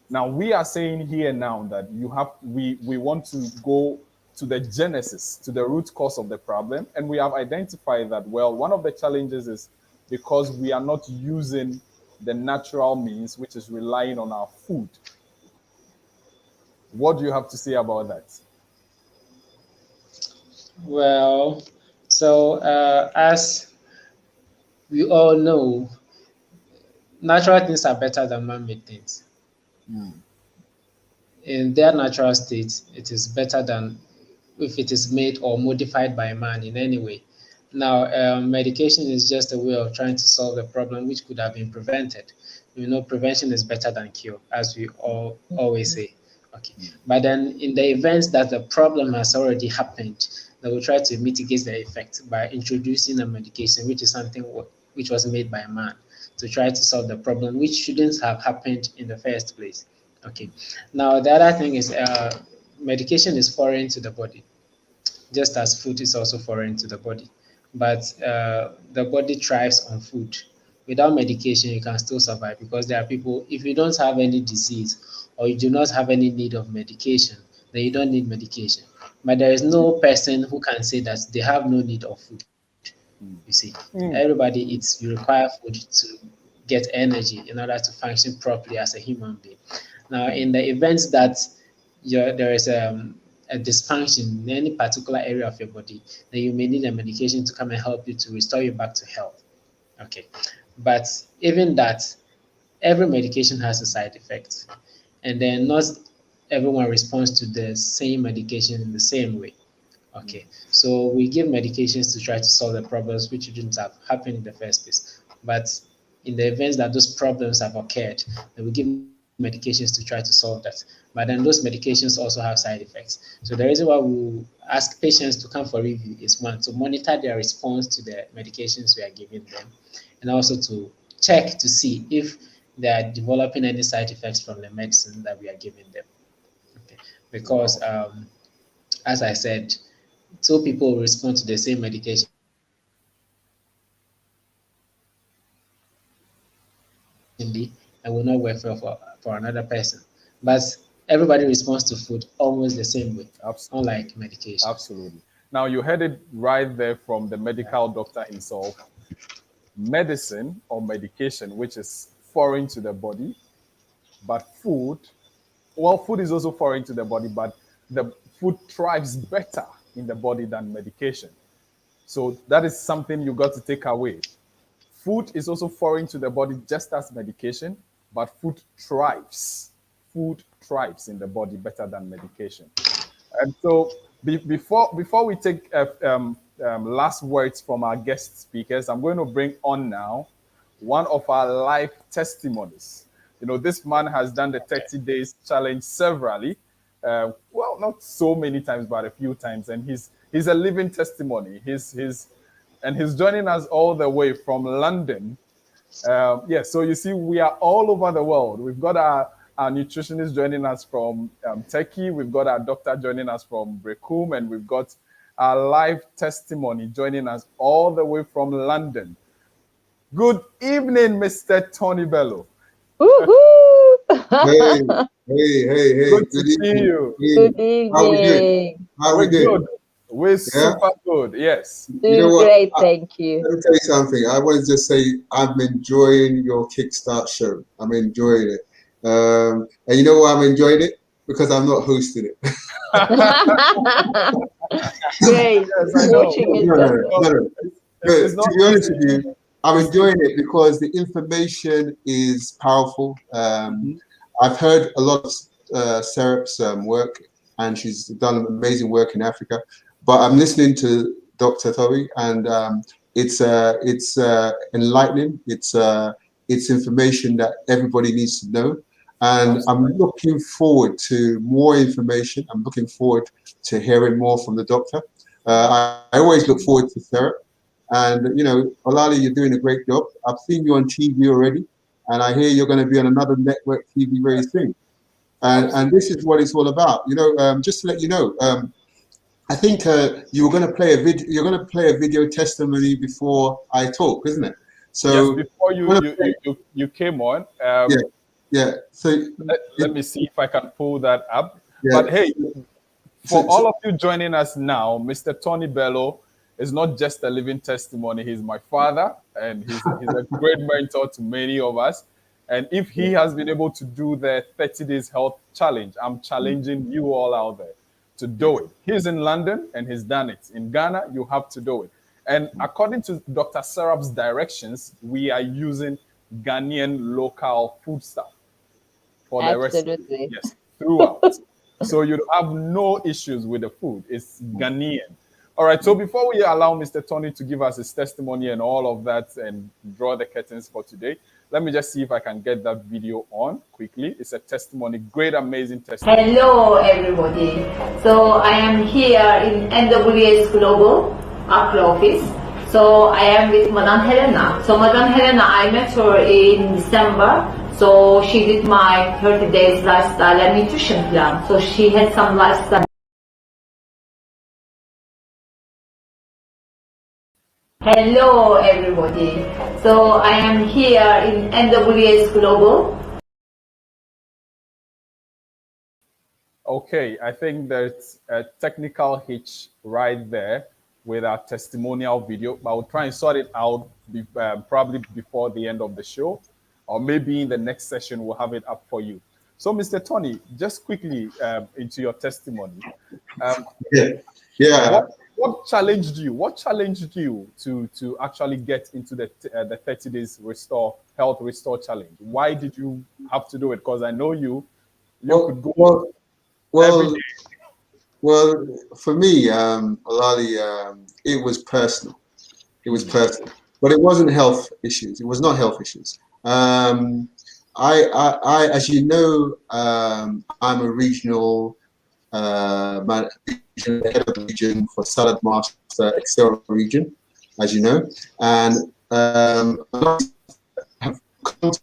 Now we are saying here now that we want to go to the genesis, to the root cause of the problem. And we have identified that, well, one of the challenges is because we are not using the natural means, which is relying on our food. What do you have to say about that? Well, so as we all know, natural things are better than man-made things. In their natural state, it is better than if it is made or modified by man in any way. Now, medication is just a way of trying to solve a problem which could have been prevented. You know, prevention is better than cure, as we all always say. Okay, but then in the event that the problem has already happened, they will try to mitigate the effect by introducing a medication, which is something which was made by man to try to solve the problem, which shouldn't have happened in the first place. Okay, now the other thing is medication is foreign to the body, just as food is also foreign to the body. But the body thrives on food. Without medication, you can still survive because there are people, if you don't have any disease or you do not have any need of medication, then you don't need medication. But there is no person who can say that they have no need of food. You see, everybody eats, you require food to get energy in order to function properly as a human being. Now, in the event that there is a dysfunction in any particular area of your body, then you may need a medication to come and help you to restore you back to health. Okay, but even that, every medication has a side effect, and then not everyone responds to the same medication in the same way. Okay, so we give medications to try to solve the problems which shouldn't have happened in the first place. But in the events that those problems have occurred, then we give medications to try to solve that. But then those medications also have side effects. So the reason why we ask patients to come for review is one, to monitor their response to the medications we are giving them, and also to check to see if they are developing any side effects from the medicine that we are giving them. Okay. Because as I said, two people will respond to the same medication and will not work for another person. But everybody responds to food almost the same way, Absolutely. unlike medication. Absolutely. Now, you heard it right there from the medical doctor himself. Medicine or medication, which is foreign to the body, but food, well, food is also foreign to the body, but the food thrives better in the body than medication. So that is something you got to take away. Food is also foreign to the body just as medication, but food thrives. Food thrives in the body better than medication. And so before we take last words from our guest speakers, I'm going to bring on now one of our live testimonies. You know, this man has done the 30 days challenge severally. Well, not so many times, but a few times. And he's a living testimony. He's joining us all the way from London. Yeah, so you see, we are all over the world. We've got our nutritionist joining us from Turkey. We've got our doctor joining us from Brekum, and we've got our live testimony joining us all the way from London. Good evening, Mr. Tony Bello. Woohoo! Hey. Good to see you. Good evening. How we doing? Good. We're super good. Yes. Doing great, thank you. Let me tell you something. I want to just say I'm enjoying your Kickstart show. I'm enjoying it. And you know why I'm enjoying it? Because I'm not hosting it. Great. Yes, Watching it. No. To be honest with you, I'm enjoying it because the information is powerful. I've heard a lot of Serap's work, and she's done amazing work in Africa. But I'm listening to Dr. Toby, and it's enlightening. It's information that everybody needs to know. And I'm looking forward to more information. I'm looking forward to hearing more from the doctor. I always look forward to Serap. And, you know, Olali, you're doing a great job. I've seen you on TV already, and I hear you're going to be on another network TV very soon. And this is what it's all about. You know, just to let you know, I think you were going to play a video. You're going to play a video testimony before I talk, isn't it? So yes, before you came on. Yeah. So let me see if I can pull that up. Yeah. But hey, For all of you joining us now, Mr. Tony Bello is not just a living testimony. He's my father, and he's a great mentor to many of us. And if he has been able to do the 30 days health challenge, I'm challenging you all out there to do it. He's in London and he's done it. In Ghana, you have to do it. And according to Dr. Serap's directions, we are using Ghanaian local food stuff for the rest of it. Yes, throughout. So you have no issues with the food. It's Ghanaian. All right, so before we allow Mr. Tony to give us his testimony and all of that and draw the curtains for today, let me just see if I can get that video on quickly. It's a testimony, great, amazing testimony. Hello, everybody. So I am here in NWS Global Accra office. So I am with Madame Helena. So Madame Helena, I met her in December. So she did my 30 days lifestyle and nutrition plan. So she had some lifestyle. Hello, everybody. So I am here in NWS Global. Okay, I think there's a technical hitch right there with our testimonial video, but I'll try and sort it out probably before the end of the show, or maybe in the next session we'll have it up for you. So, Mr. Tony, just quickly into your testimony. What challenged you? What challenged you to actually get into the 30 days health restore challenge? Why did you have to do it? Because I know you could go every day. Well, for me, Olali, it was personal. It was personal, but it wasn't health issues. It was not health issues. I, as you know, I'm a regional head of the region for Salad Master Excel region, as you know, and have come to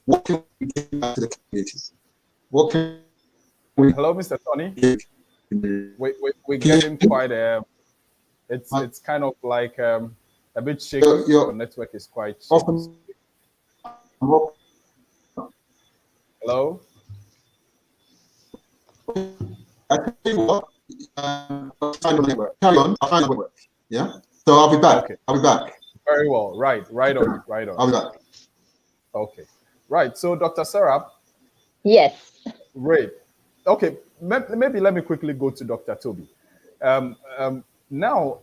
what can we give back to the community? What can we? Hello, Mr. Tony. We're getting quite it's kind of like a bit shaky. Your network is quite shaky. Hello. I tell you what, I'll find the network. Carry on, I'll find the network. Yeah? So I'll be back. Okay. I'll be back. Very well. Right on. I'll be back. Okay. Right. So Dr. Serap. Yes. Great. Okay. Maybe let me quickly go to Dr. Toby. Now,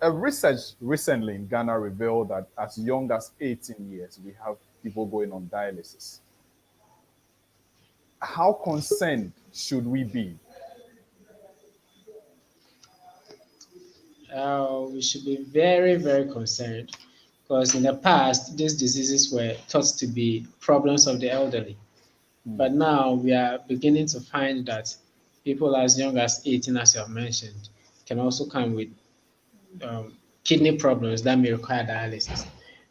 a research recently in Ghana revealed that as young as 18 years, we have people going on dialysis. How concerned should we be? We should be very, very concerned, because in the past, these diseases were thought to be problems of the elderly. But now we are beginning to find that people as young as 18, as you have mentioned, can also come with kidney problems that may require dialysis.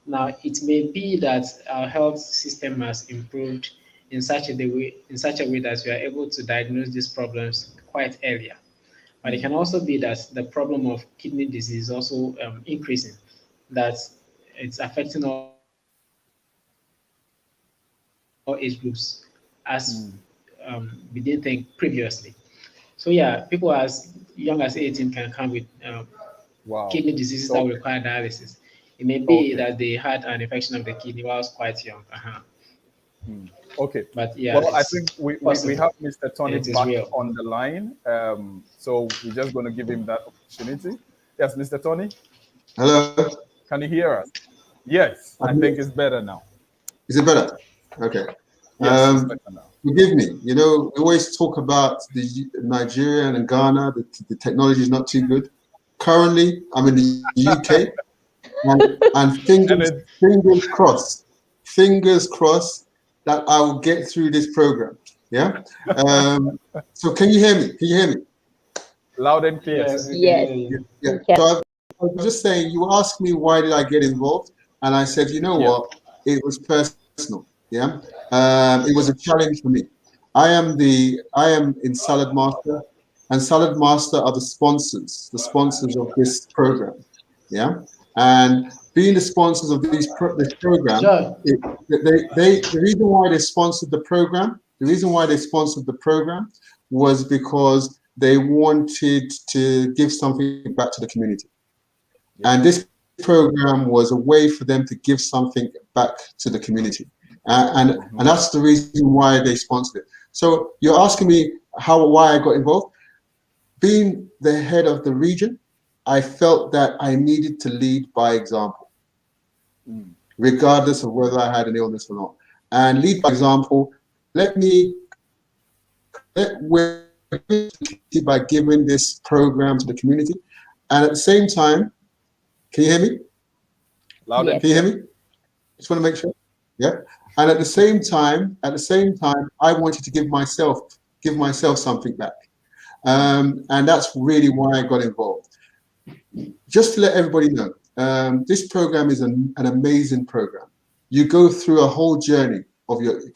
Now, it may be that our health system has improved in such a way that we are able to diagnose these problems quite earlier. But it can also be that the problem of kidney disease is also increasing, that it's affecting all age groups, as we didn't think previously. So yeah, people as young as 18 can come with kidney diseases that require dialysis. It may be that they had an infection of the kidney while quite young. Okay. But yeah, well, I think we have Mr. Tony back on the line. So we're just going to give him that opportunity. Yes, Mr. Tony? Hello? Can you hear us? Yes, I think it's better now. Is it better? Okay. Yes, it's better now. Forgive me. You know, we always talk about the Nigeria and Ghana, the technology is not too good. Currently, I'm in the UK, and fingers crossed that I will get through this program. Yeah. So can you hear me? Can you hear me? Loud and clear. Yes. Yeah. So I was just saying, you asked me why did I get involved, and I said, you know what? It was personal. Yeah. It was a challenge for me. I am in Salad Master, and Salad Master are the sponsors of this program. Yeah. And being the sponsors of this program, the reason why they sponsored the program was because they wanted to give something back to the community. And this program was a way for them to give something back to the community. And that's the reason why they sponsored it. So you're asking me why I got involved? Being the head of the region, I felt that I needed to lead by example, regardless of whether I had an illness or not. And lead by example, let by giving this program to the community. And at the same time, can you hear me? Loud and Can you hear me? Just want to make sure. Yeah. And at the same time, I wanted to give myself something back. And that's really why I got involved. Just to let everybody know, this program is an amazing program. You go through a whole journey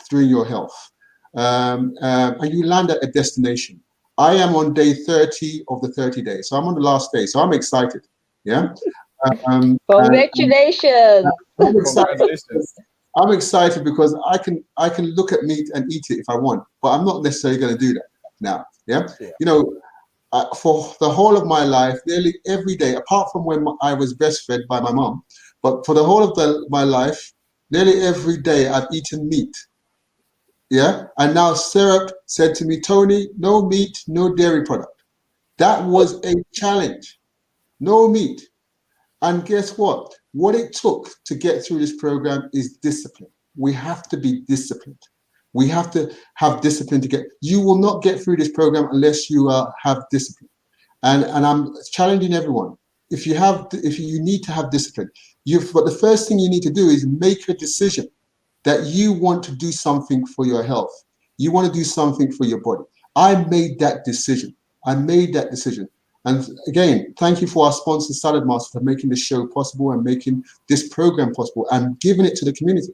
through your health, and you land at a destination. I am on day 30 of the 30 days, so I'm on the last day, so I'm excited. Yeah. Congratulations! I'm excited because I can look at meat and eat it if I want, but I'm not necessarily going to do that now. Yeah. You know, for the whole of my life, nearly every day, apart from when I was breastfed by my mom, but for the whole of my life, nearly every day I've eaten meat. Yeah. And now Syrup said to me, Tony, no meat, no dairy product. That was a challenge. No meat. And guess what? What it took to get through this program is discipline. We have to be disciplined. We have to have discipline to get. You will not get through this program unless you have discipline. And I'm challenging everyone. If you need to have discipline, but the first thing you need to do is make a decision that you want to do something for your health. You want to do something for your body. I made that decision. And again, thank you for our sponsor, Salad Master, for making this show possible and making this program possible and giving it to the community.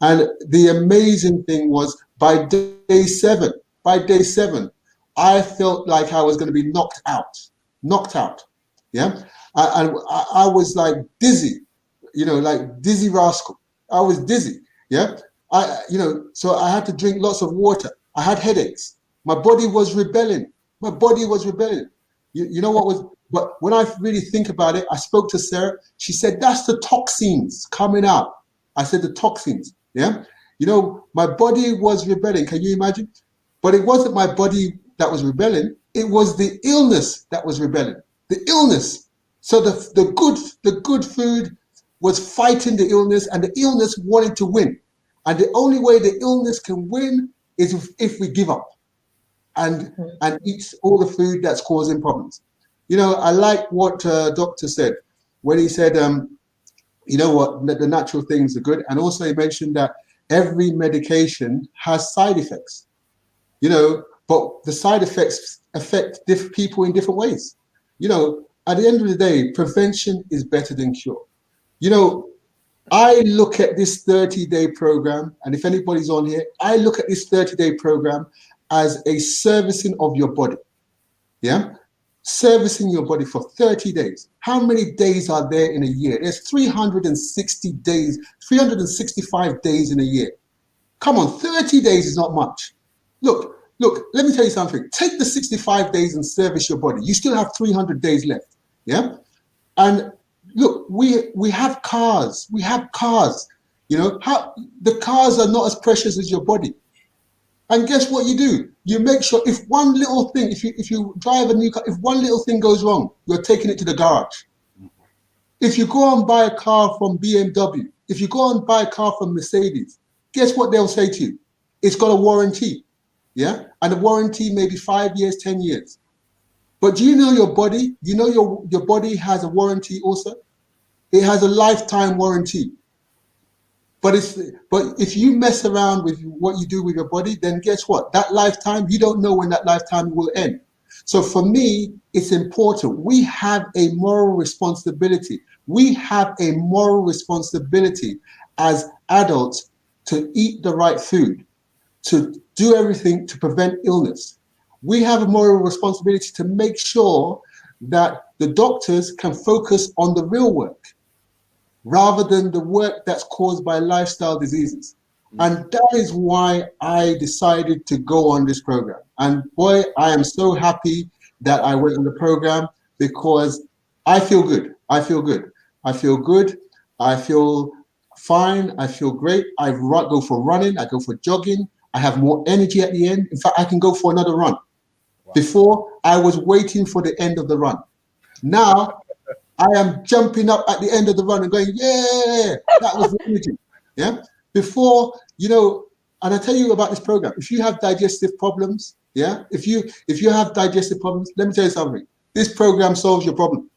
And the amazing thing was by day seven, I felt like I was going to be knocked out. Yeah. I was like dizzy, like dizzy rascal. I was dizzy. Yeah. So I had to drink lots of water. I had headaches. My body was rebelling. You know what was, but when I really think about it, I spoke to Sarah. She said, that's the toxins coming out. I said, the toxins. Yeah. My body was rebelling. Can you imagine? But it wasn't my body that was rebelling. It was the illness that was rebelling. The illness. So the good food was fighting the illness, and the illness wanted to win. And the only way the illness can win is if we give up and eat all the food that's causing problems. I like what doctor said when he said, the natural things are good. And also he mentioned that every medication has side effects, but the side effects affect people in different ways. At the end of the day, prevention is better than cure. I look at this 30-day program, and if anybody's on here, I look at this 30-day program as a servicing of your body. Yeah? Servicing your body for 30 days. How many days are there in a year? There's 360 days, 365 days in a year. Come on, 30 days is not much. Look, let me tell you something. Take the 65 days and service your body. You still have 300 days left. Yeah? And look, we have cars. How the cars are not as precious as your body. And guess what you do? You make sure if one little thing, if you drive a new car, if one little thing goes wrong, you're taking it to the garage. If you go and buy a car from BMW, if you go and buy a car from Mercedes, guess what they'll say to you? It's got a warranty. Yeah? And the warranty may be 5 years, 10 years. But do you know your body? You know your body has a warranty also? It has a lifetime warranty. But if you mess around with what you do with your body, then guess what? That lifetime, you don't know when that lifetime will end. So for me, it's important. We have a moral responsibility. We have a moral responsibility as adults to eat the right food, to do everything to prevent illness. We have a moral responsibility to make sure that the doctors can focus on the real work, rather than the work that's caused by lifestyle diseases. And that is why I decided to go on this program. And boy, I am so happy that I went on the program, because I feel good. I feel good. I feel good. I feel fine. I feel great. Go for running. I go for jogging. I have more energy at the end. In fact, I can go for another run. Wow. Before, I was waiting for the end of the run. Now, I am jumping up at the end of the run and going, yeah, that was the energy. Yeah. Before, and I tell you about this program. If you have digestive problems, yeah, if you have digestive problems, let me tell you something. This program solves your problem.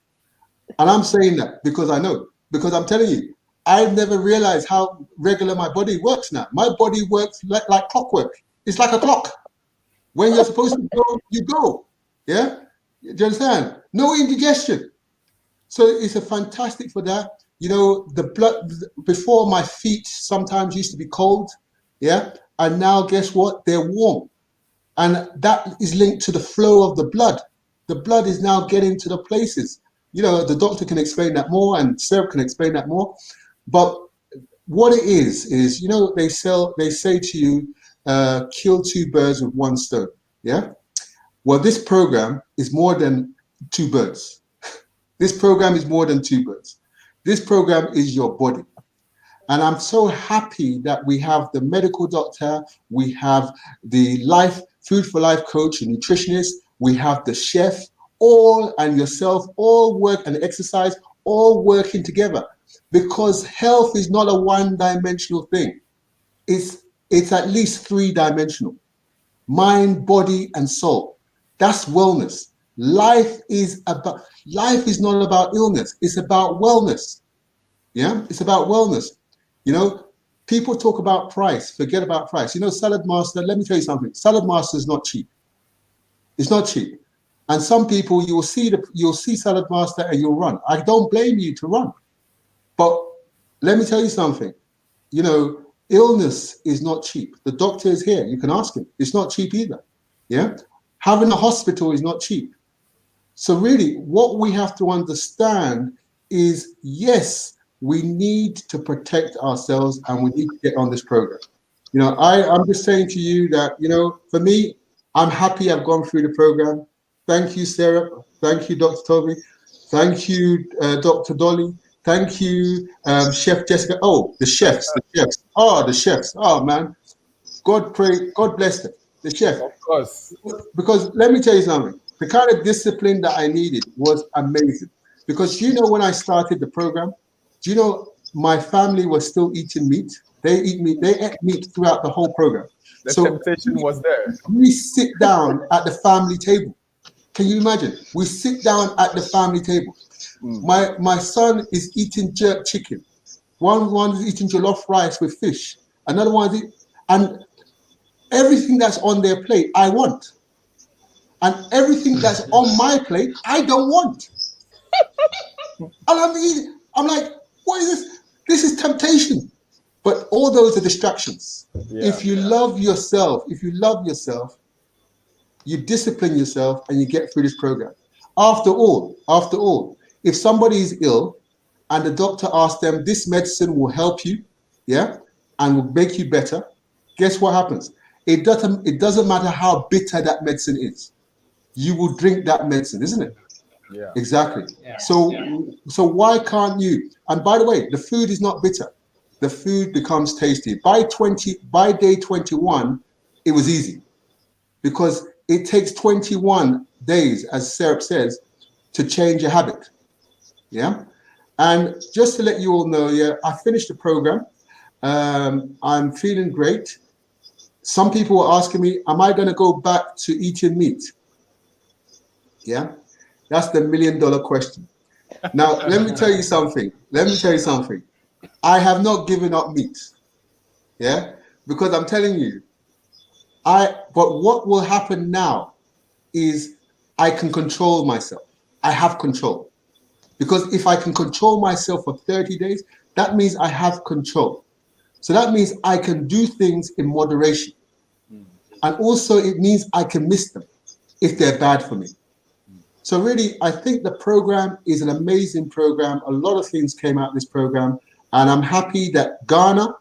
And I'm saying that because I know, because I'm telling you, I never realized how regular my body works now. My body works like clockwork. It's like a clock. When you're supposed to go, you go. Yeah? Do you understand? No indigestion. So it's a fantastic for that. The blood before, my feet sometimes used to be cold. Yeah. And now guess what? They're warm. And that is linked to the flow of the blood. The blood is now getting to the places. The doctor can explain that more, and Sarah can explain that more. But what it is they say to you, kill two birds with one stone. Yeah. Well, this program is more than two birds. This program is more than two birds. This program is your body. And I'm so happy that we have the medical doctor, we have the food for life coach and nutritionist, we have the chef, and yourself, all work and exercise, all working together. Because health is not a one-dimensional thing. It's at least three-dimensional. Mind, body, and soul. That's wellness. Life is not about illness. It's about wellness. Yeah, it's about wellness. People talk about price. Forget about price. Salad Master. Let me tell you something. Salad Master is not cheap. It's not cheap. And some people, you'll see Salad Master and you'll run. I don't blame you to run. But let me tell you something. Illness is not cheap. The doctor is here. You can ask him. It's not cheap either. Yeah. Having a hospital is not cheap. So really, what we have to understand is, yes, we need to protect ourselves and we need to get on this program. I'm just saying to you that, for me, I'm happy I've gone through the program. Thank you, Sarah. Thank you, Dr. Toby. Thank you, Dr. Dolly. Thank you, Chef Jessica. Oh, the chefs. Oh, the chefs. Oh, man. God bless them. The chef. Of course. Because let me tell you something. The kind of discipline that I needed was amazing. Because when I started the program, my family was still eating meat. They ate meat throughout the whole program. The temptation was there. We sit down at the family table. Can you imagine? We sit down at the family table. My son is eating jerk chicken. One is eating jollof rice with fish. Another one and everything that's on their plate, I want. And everything that's on my plate, I don't want. And I'm like, what is this? This is temptation. But all those are distractions. Yeah, if you love yourself, you discipline yourself and you get through this program. After all, if somebody is ill and the doctor asks them, this medicine will help you, yeah, and will make you better, guess what happens? It doesn't matter how bitter that medicine is. You will drink that medicine, isn't it? Yeah. Exactly. Yeah. So why can't you? And by the way, the food is not bitter. The food becomes tasty. By day 21, it was easy, because it takes 21 days, as Sarah says, to change a habit. Yeah. And just to let you all know, yeah, I finished the program. I'm feeling great. Some people were asking me, am I going to go back to eating meat? Yeah, that's the $1 million question. Now, let me tell you something. I have not given up meat. Yeah, because I'm telling you, but what will happen now is I can control myself. I have control. Because if I can control myself for 30 days, that means I have control. So that means I can do things in moderation. And also it means I can miss them if they're bad for me. So really, I think the program is an amazing program. A lot of things came out of this program. And I'm happy that Ghana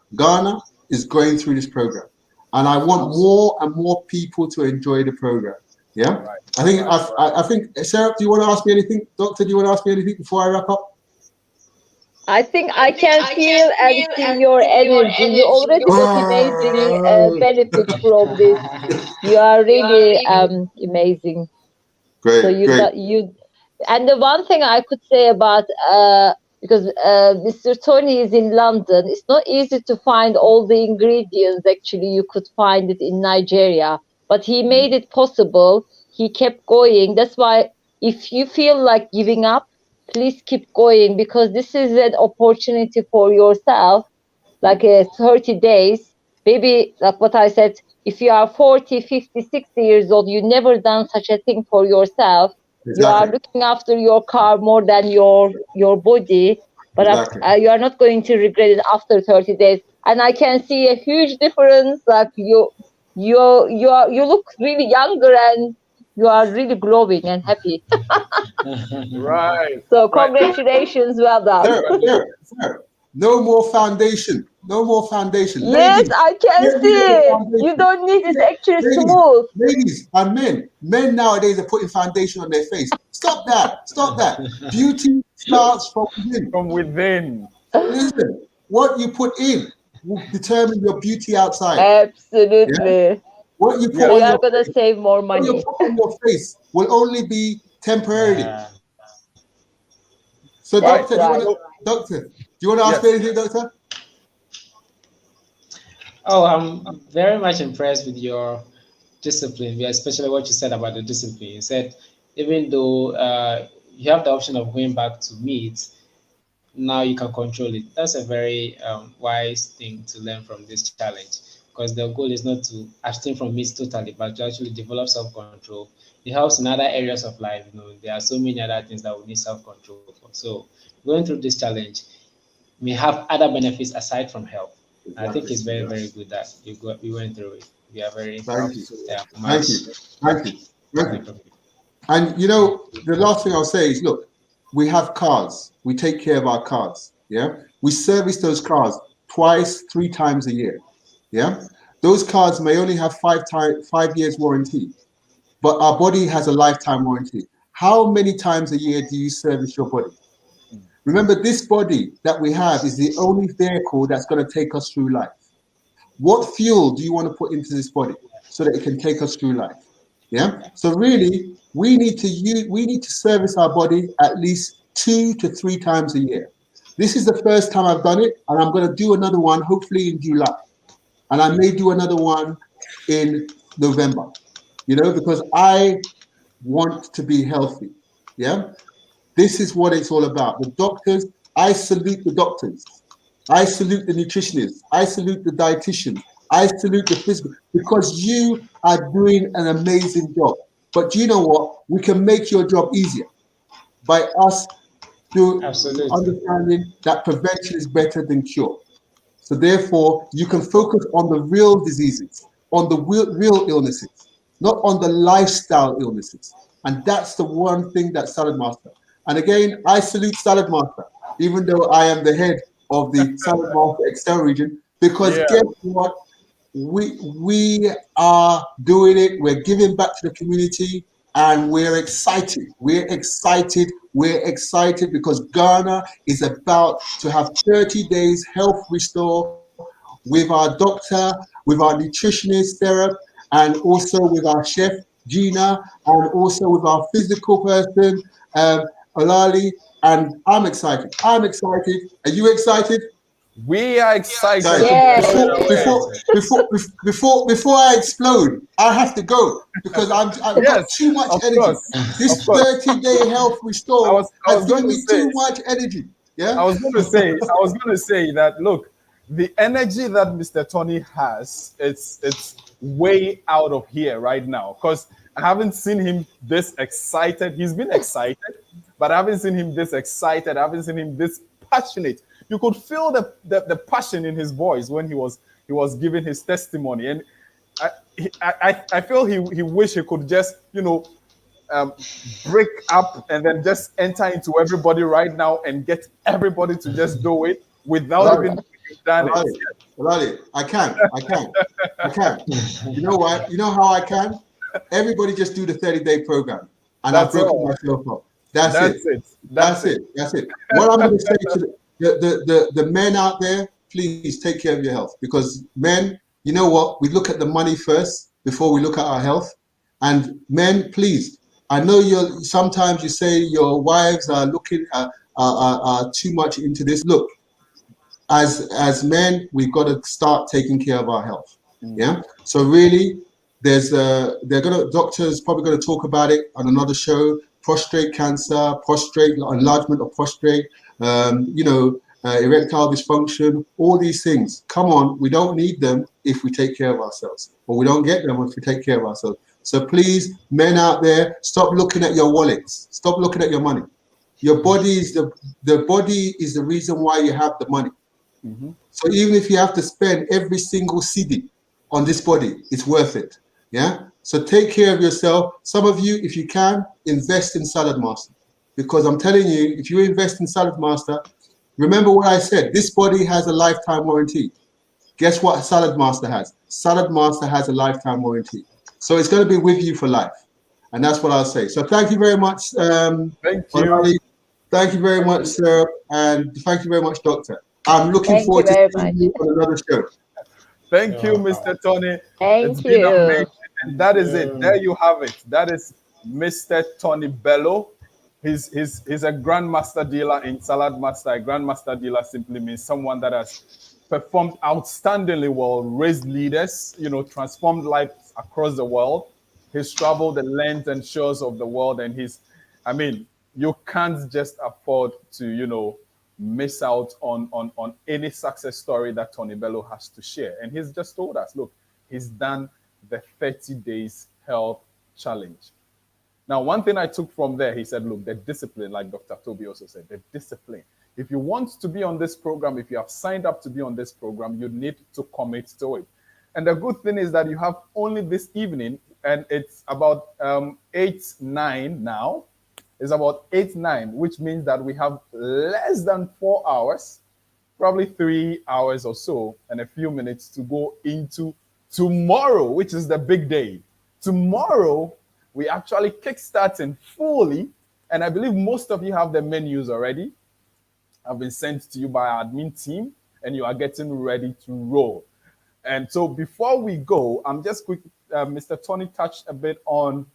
is going through this program, and I want more and more people to enjoy the program. Yeah, Right. I think Sarah, do you want to ask me anything? Doctor, do you want to ask me anything before I wrap up? I think I can feel and see your energy. You already got amazing benefits from this. You are really amazing. Great, So you, and the one thing I could say about because Mr. Tony is in London, it's not easy to find all the ingredients. Actually, you could find it in Nigeria, but he made it possible. He kept going. That's why if you feel like giving up, please keep going, because this is an opportunity for yourself, like 30 days. Maybe like what I said, if you are 40, 50, 60 years old, you never done such a thing for yourself. You are exactly. looking after your car more than your body, but Exactly. you are not going to regret it after 30 days. And I can see a huge difference. Like you look really younger, and you are really glowing and happy. Right. So Right. congratulations, well done. Sir, no more foundation. No more foundation. Yes, Ladies, I can get rid of the see. You foundation. don't need, it's actually Ladies, smooth. ladies and men. Men nowadays are putting foundation on their face. Stop that. Stop that. Beauty starts from within. From within. So listen, what you put in will determine your beauty outside. Yeah? Absolutely. What you put So on you are your gonna face, save more what you money. put on your face will only be temporarily. Yeah. So, Right. doctor, Right. doctor, do you want to ask me Yes. anything, doctor? Oh, I'm very much impressed with your discipline, yeah, especially what you said about the discipline. You said even though you have the option of going back to meat, now you can control it. That's a very wise thing to learn from this challenge, because the goal is not to abstain from meat totally, but to actually develop self-control. It helps in other areas of life. There are so many other things that we need self-control for. So going through this challenge may have other benefits aside from health. I think Exactly. it's very, very Yes. good that you went through it. We are very Thank you. Absolutely. Thank much you. Thank you. Thank you. happy. And you know, the last thing I'll say is, look, we have cars. We take care of our cars. Yeah. We service those cars twice, 3 times a year. Yeah. Those cars may only have 5 years warranty, but our body has a lifetime warranty. How many times a year do you service your body? Remember, this body that we have is the only vehicle that's going to take us through life. What fuel do you want to put into this body so that it can take us through life? Yeah. So really, we need to service our body at least 2 to 3 times a year. This is the first time I've done it, and I'm going to do another one hopefully in July, and I may do another one in November. Because I want to be healthy. Yeah. This is what it's all about. The doctors, I salute the doctors. I salute the nutritionists. I salute the dietitians. I salute the physical, because you are doing an amazing job. But do you know what? We can make your job easier by us through Absolutely. understanding that prevention is better than cure. So therefore, you can focus on the real diseases, on the real illnesses, not on the lifestyle illnesses. And that's the one thing that Salad Master. And again, I salute Salad Master, even though I am the head of the Salad Master Excel region, because Yeah. guess what? We are doing it. We're giving back to the community, and we're excited. We're excited. We're excited because Ghana is about to have 30 days health restore with our doctor, with our nutritionist Sarah, and also with our chef Gina, and also with our physical person Olali. And I'm excited. I'm excited. Are you excited? We are excited Guys, to Yes. blow it away. before I explode, I have to go because I've got Yes, too much of energy. course. Of This course. 30-day health I restore was I has was going given to me say too much energy. Yeah. I was going to say that look, the energy that Mr. Tony has, it's way out of here right now, because I haven't seen him this excited. He's been excited, but I haven't seen him this excited. I haven't seen him this passionate. You could feel the passion in his voice when he was giving his testimony, and I feel he wish he could just um, break up and then just enter into everybody right now and get everybody to just do it without Love even it. You've done it. I can. You know what? You know how I can? Everybody just do the 30-day program. And I've broken myself up. That's it. What I'm going to say to the men out there, please take care of your health, because men, you know what? We look at the money first before we look at our health. And men, please, I know sometimes you say your wives are looking are too much into this. Look, as men, we've got to start taking care of our health. Yeah. So really, doctors probably going to talk about it on another show. Prostate cancer, prostate enlargement of prostate, erectile dysfunction, all these things. Come on, we don't need them if we take care of ourselves, or we don't get them if we take care of ourselves. So please, men out there, stop looking at your wallets. Stop looking at your money. Your body is the body is the reason why you have the money. So even if you have to spend every single cedi on this body, it's worth it. Yeah. So take care of yourself. Some of you, if you can, invest in Salad Master, because I'm telling you, if you invest in Salad Master, remember what I said. This body has a lifetime warranty. Guess what Salad Master has? Salad Master has a lifetime warranty. So it's going to be with you for life, and that's what I'll say. So thank you very much. Thank you. Thank you very much, sir, and thank you very much, Doctor. I'm looking forward to seeing you on another show. Thank you, Mr. Tony. Thank you. Been amazing. And that is it. There you have it. That is Mr. Tony Bello. He's a grandmaster dealer in Salad Master. A grandmaster dealer simply means someone that has performed outstandingly well, raised leaders, transformed lives across the world. He's traveled the length and shores of the world, and you can't just afford to, miss out on any success story that Tony Bello has to share. And he's just told us, look, he's done the 30 days health challenge. Now, one thing I took from there, he said, look, the discipline, like Dr. Toby also said, the discipline. If you want to be on this program, if you have signed up to be on this program, you need to commit to it. And the good thing is that you have only this evening, and it's about 8-9 now. It's about 8-9, which means that we have less than 4 hours, probably 3 hours or so, and a few minutes to go into tomorrow, which is the big day. Tomorrow, we actually kickstarting fully, and I believe most of you have the menus already. Have been sent to you by our admin team, and you are getting ready to roll. And so before we go, I'm just quick, Mr. Tony touched a bit on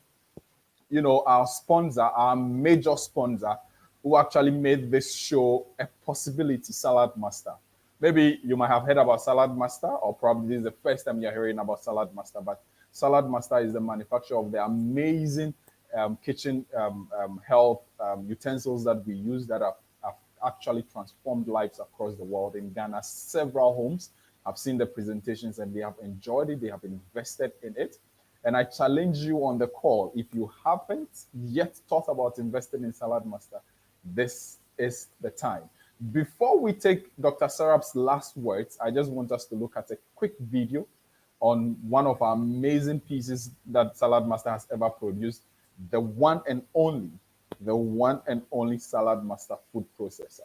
our sponsor, our major sponsor, who actually made this show a possibility, Salad Master. Maybe you might have heard about Salad Master, or probably this is the first time you're hearing about Salad Master, but Salad Master is the manufacturer of the amazing kitchen health utensils that we use that have actually transformed lives across the world. In Ghana, several homes have seen the presentations and they have enjoyed it, they have invested in it. And I challenge you on the call, if you haven't yet thought about investing in Salad Master, this is the time. Before we take Dr. Sarab's last words, I just want us to look at a quick video on one of our amazing pieces that Salad Master has ever produced, the one and only Salad Master food processor.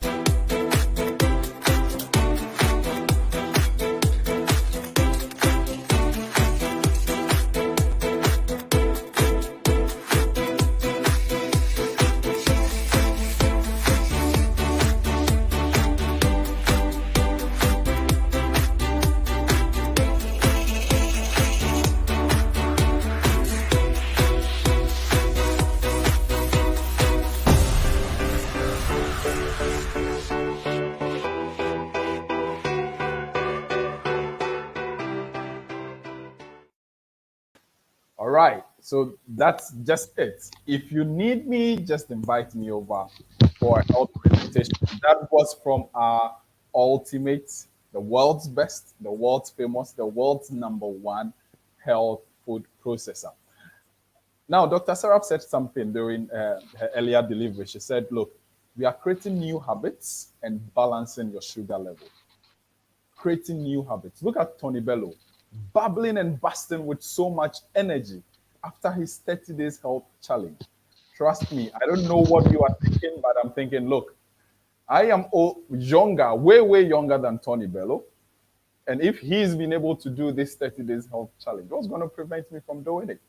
All right, so that's just it. If you need me, just invite me over for a health presentation. That was from our ultimate, the world's best, the world's famous, the world's #1 health food processor. Now, Dr. Sarab said something during her earlier delivery. She said, look, we are creating new habits and balancing your sugar level. Creating new habits. Look at Tony Bello, bubbling and bursting with so much energy after his 30 days health challenge. Trust me, I don't know what you are thinking, but I'm thinking, look, I am younger, way younger than Tony Bello. And if he's been able to do this 30 days health challenge, what's going to prevent me from doing it?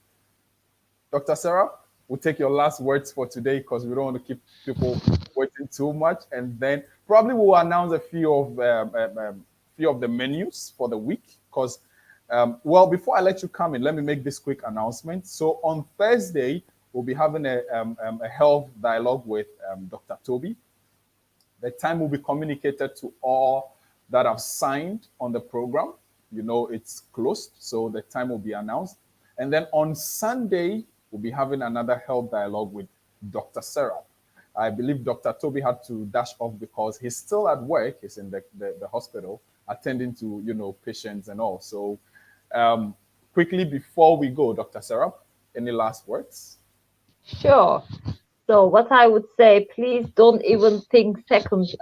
Dr. Sarah, we'll take your last words for today because we don't want to keep people waiting too much. And then probably we'll announce a few of the menus for the week. Because, well, before I let you come in, let me make this quick announcement. So on Thursday, we'll be having a health dialogue with Dr. Toby. The time will be communicated to all that have signed on the program. You know, it's closed, so the time will be announced. And then on Sunday, we'll be having another health dialogue with Dr. Sarah. I believe Dr. Toby had to dash off because he's still at work. He's in the hospital attending to, you know, patients and all. So quickly before we go, Dr. Sarah, any last words? Sure. So what I would say, please don't even think seconds,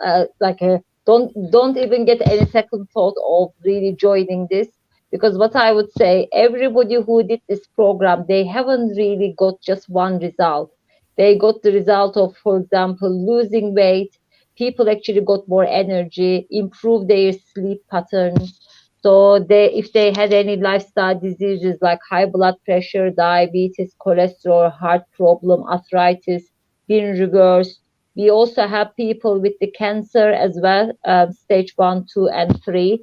don't even get any second thought of really joining this, because what I would say, everybody who did this program, they haven't really got just one result. They got the result of, for example, losing weight. People actually got more energy, improved their sleep patterns. So if they had any lifestyle diseases like high blood pressure, diabetes, cholesterol, heart problem, arthritis, been reversed. We also have people with the cancer as well, stage 1, 2, and 3.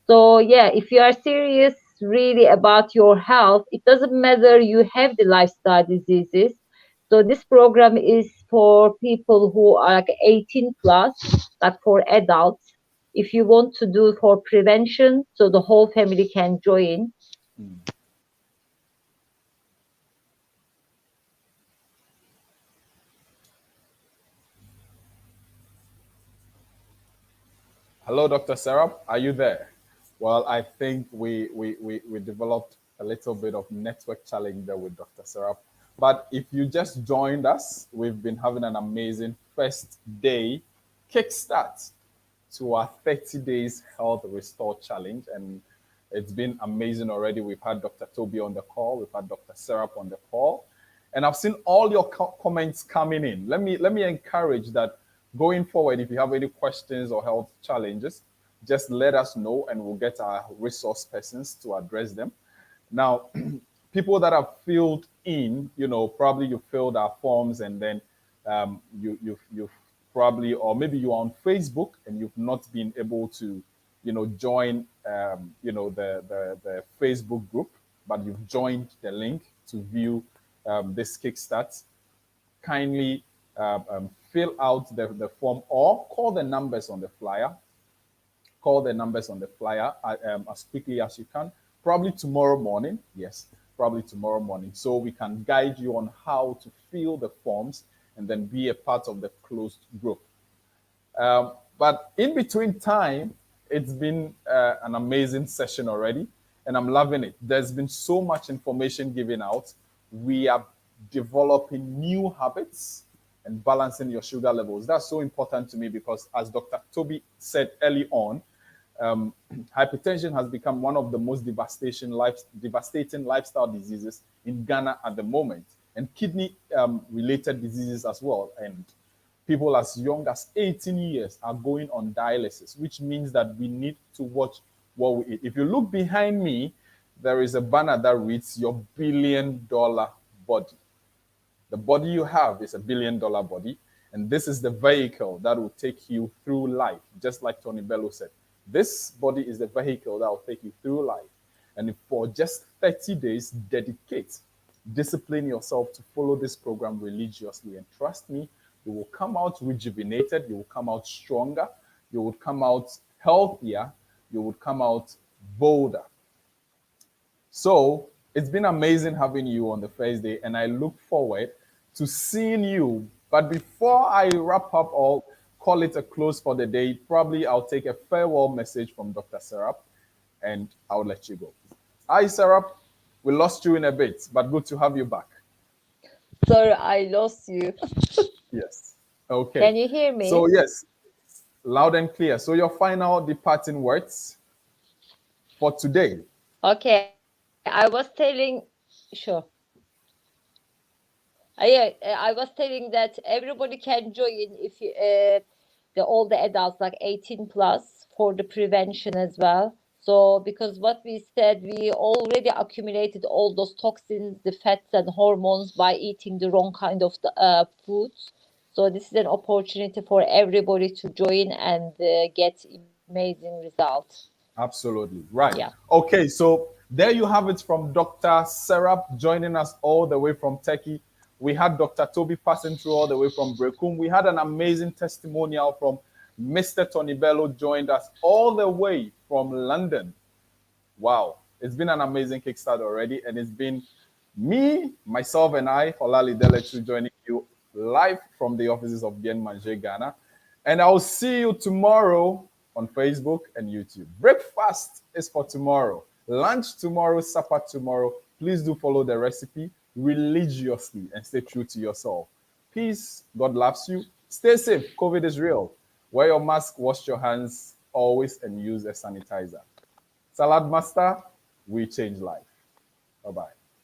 So yeah, if you are serious really about your health, it doesn't matter you have the lifestyle diseases. So this program is for people who are like 18 plus, like for adults. If you want to do for prevention, so the whole family can join. Hello, Dr. Sarah. Are you there? Well, I think we developed a little bit of network challenge there with Dr. Sarah. But if you just joined us, we've been having an amazing first day kickstart to our 30 days health restore challenge. And it's been amazing already. We've had Dr. Toby on the call. We've had Dr. Sarah on the call. And I've seen all your comments coming in. Let me encourage that going forward, if you have any questions or health challenges, just let us know and we'll get our resource persons to address them. Now, people that have filled in, you know, probably you filled our forms and then you've probably, or maybe you're on Facebook and you've not been able to, you know, join, you know, the Facebook group, but you've joined the link to view this kickstart. Kindly fill out the form or call the numbers on the flyer. Call the numbers on the flyer as quickly as you can. Probably tomorrow morning. Yes, probably tomorrow morning. So we can guide you on how to fill the forms and then be a part of the closed group. But in between time, it's been an amazing session already, and I'm loving it. There's been so much information given out. We are developing new habits and balancing your sugar levels. That's so important to me because, as Dr. Toby said early on, hypertension has become one of the most devastating lifestyle diseases in Ghana at the moment, and kidney related diseases as well. And people as young as 18 years are going on dialysis, which means that we need to watch what we eat. If you look behind me, there is a banner that reads your $1 billion body. The body you have is a $1 billion body, and this is the vehicle that will take you through life, just like Tony Bello said. This body is the vehicle that will take you through life. And for just 30 days, dedicate, discipline yourself to follow this program religiously. And trust me, you will come out rejuvenated, you will come out stronger, you will come out healthier, you will come out bolder. So it's been amazing having you on the first day, and I look forward to seeing you. But before I wrap up or call it a close for the day, probably I'll take a farewell message from Dr. Serap, and I'll let you go. Hi, Serap. We lost you in a bit, but good to have you back. Sorry, I lost you. Yes. Okay. Can you hear me? So, yes, loud and clear. So, your final departing words for today. Okay. I was telling, sure. Yeah, I was telling that everybody can join if you, all the adults like 18 plus for the prevention as well. So because what we said, we already accumulated all those toxins, the fats and hormones by eating the wrong kind of foods. So this is an opportunity for everybody to join and get amazing results. Absolutely. Right. Yeah. Okay, so there you have it from Dr. Serap joining us all the way from Turkey. We had Dr. Toby passing through all the way from Brekum. We had an amazing testimonial from Mr. Tony Bello joined us all the way from London. Wow. It's been an amazing kickstart already. And it's been me, myself, and I, Holali Delechu, joining you live from the offices of Bien Manger Ghana. And I'll see you tomorrow on Facebook and YouTube. Breakfast is for tomorrow. Lunch tomorrow, supper tomorrow. Please do follow the recipe religiously and stay true to yourself. Peace. God loves you. Stay safe. COVID is real. Wear your mask, wash your hands always, and use a sanitizer. Salad Master, we change life. Bye-bye.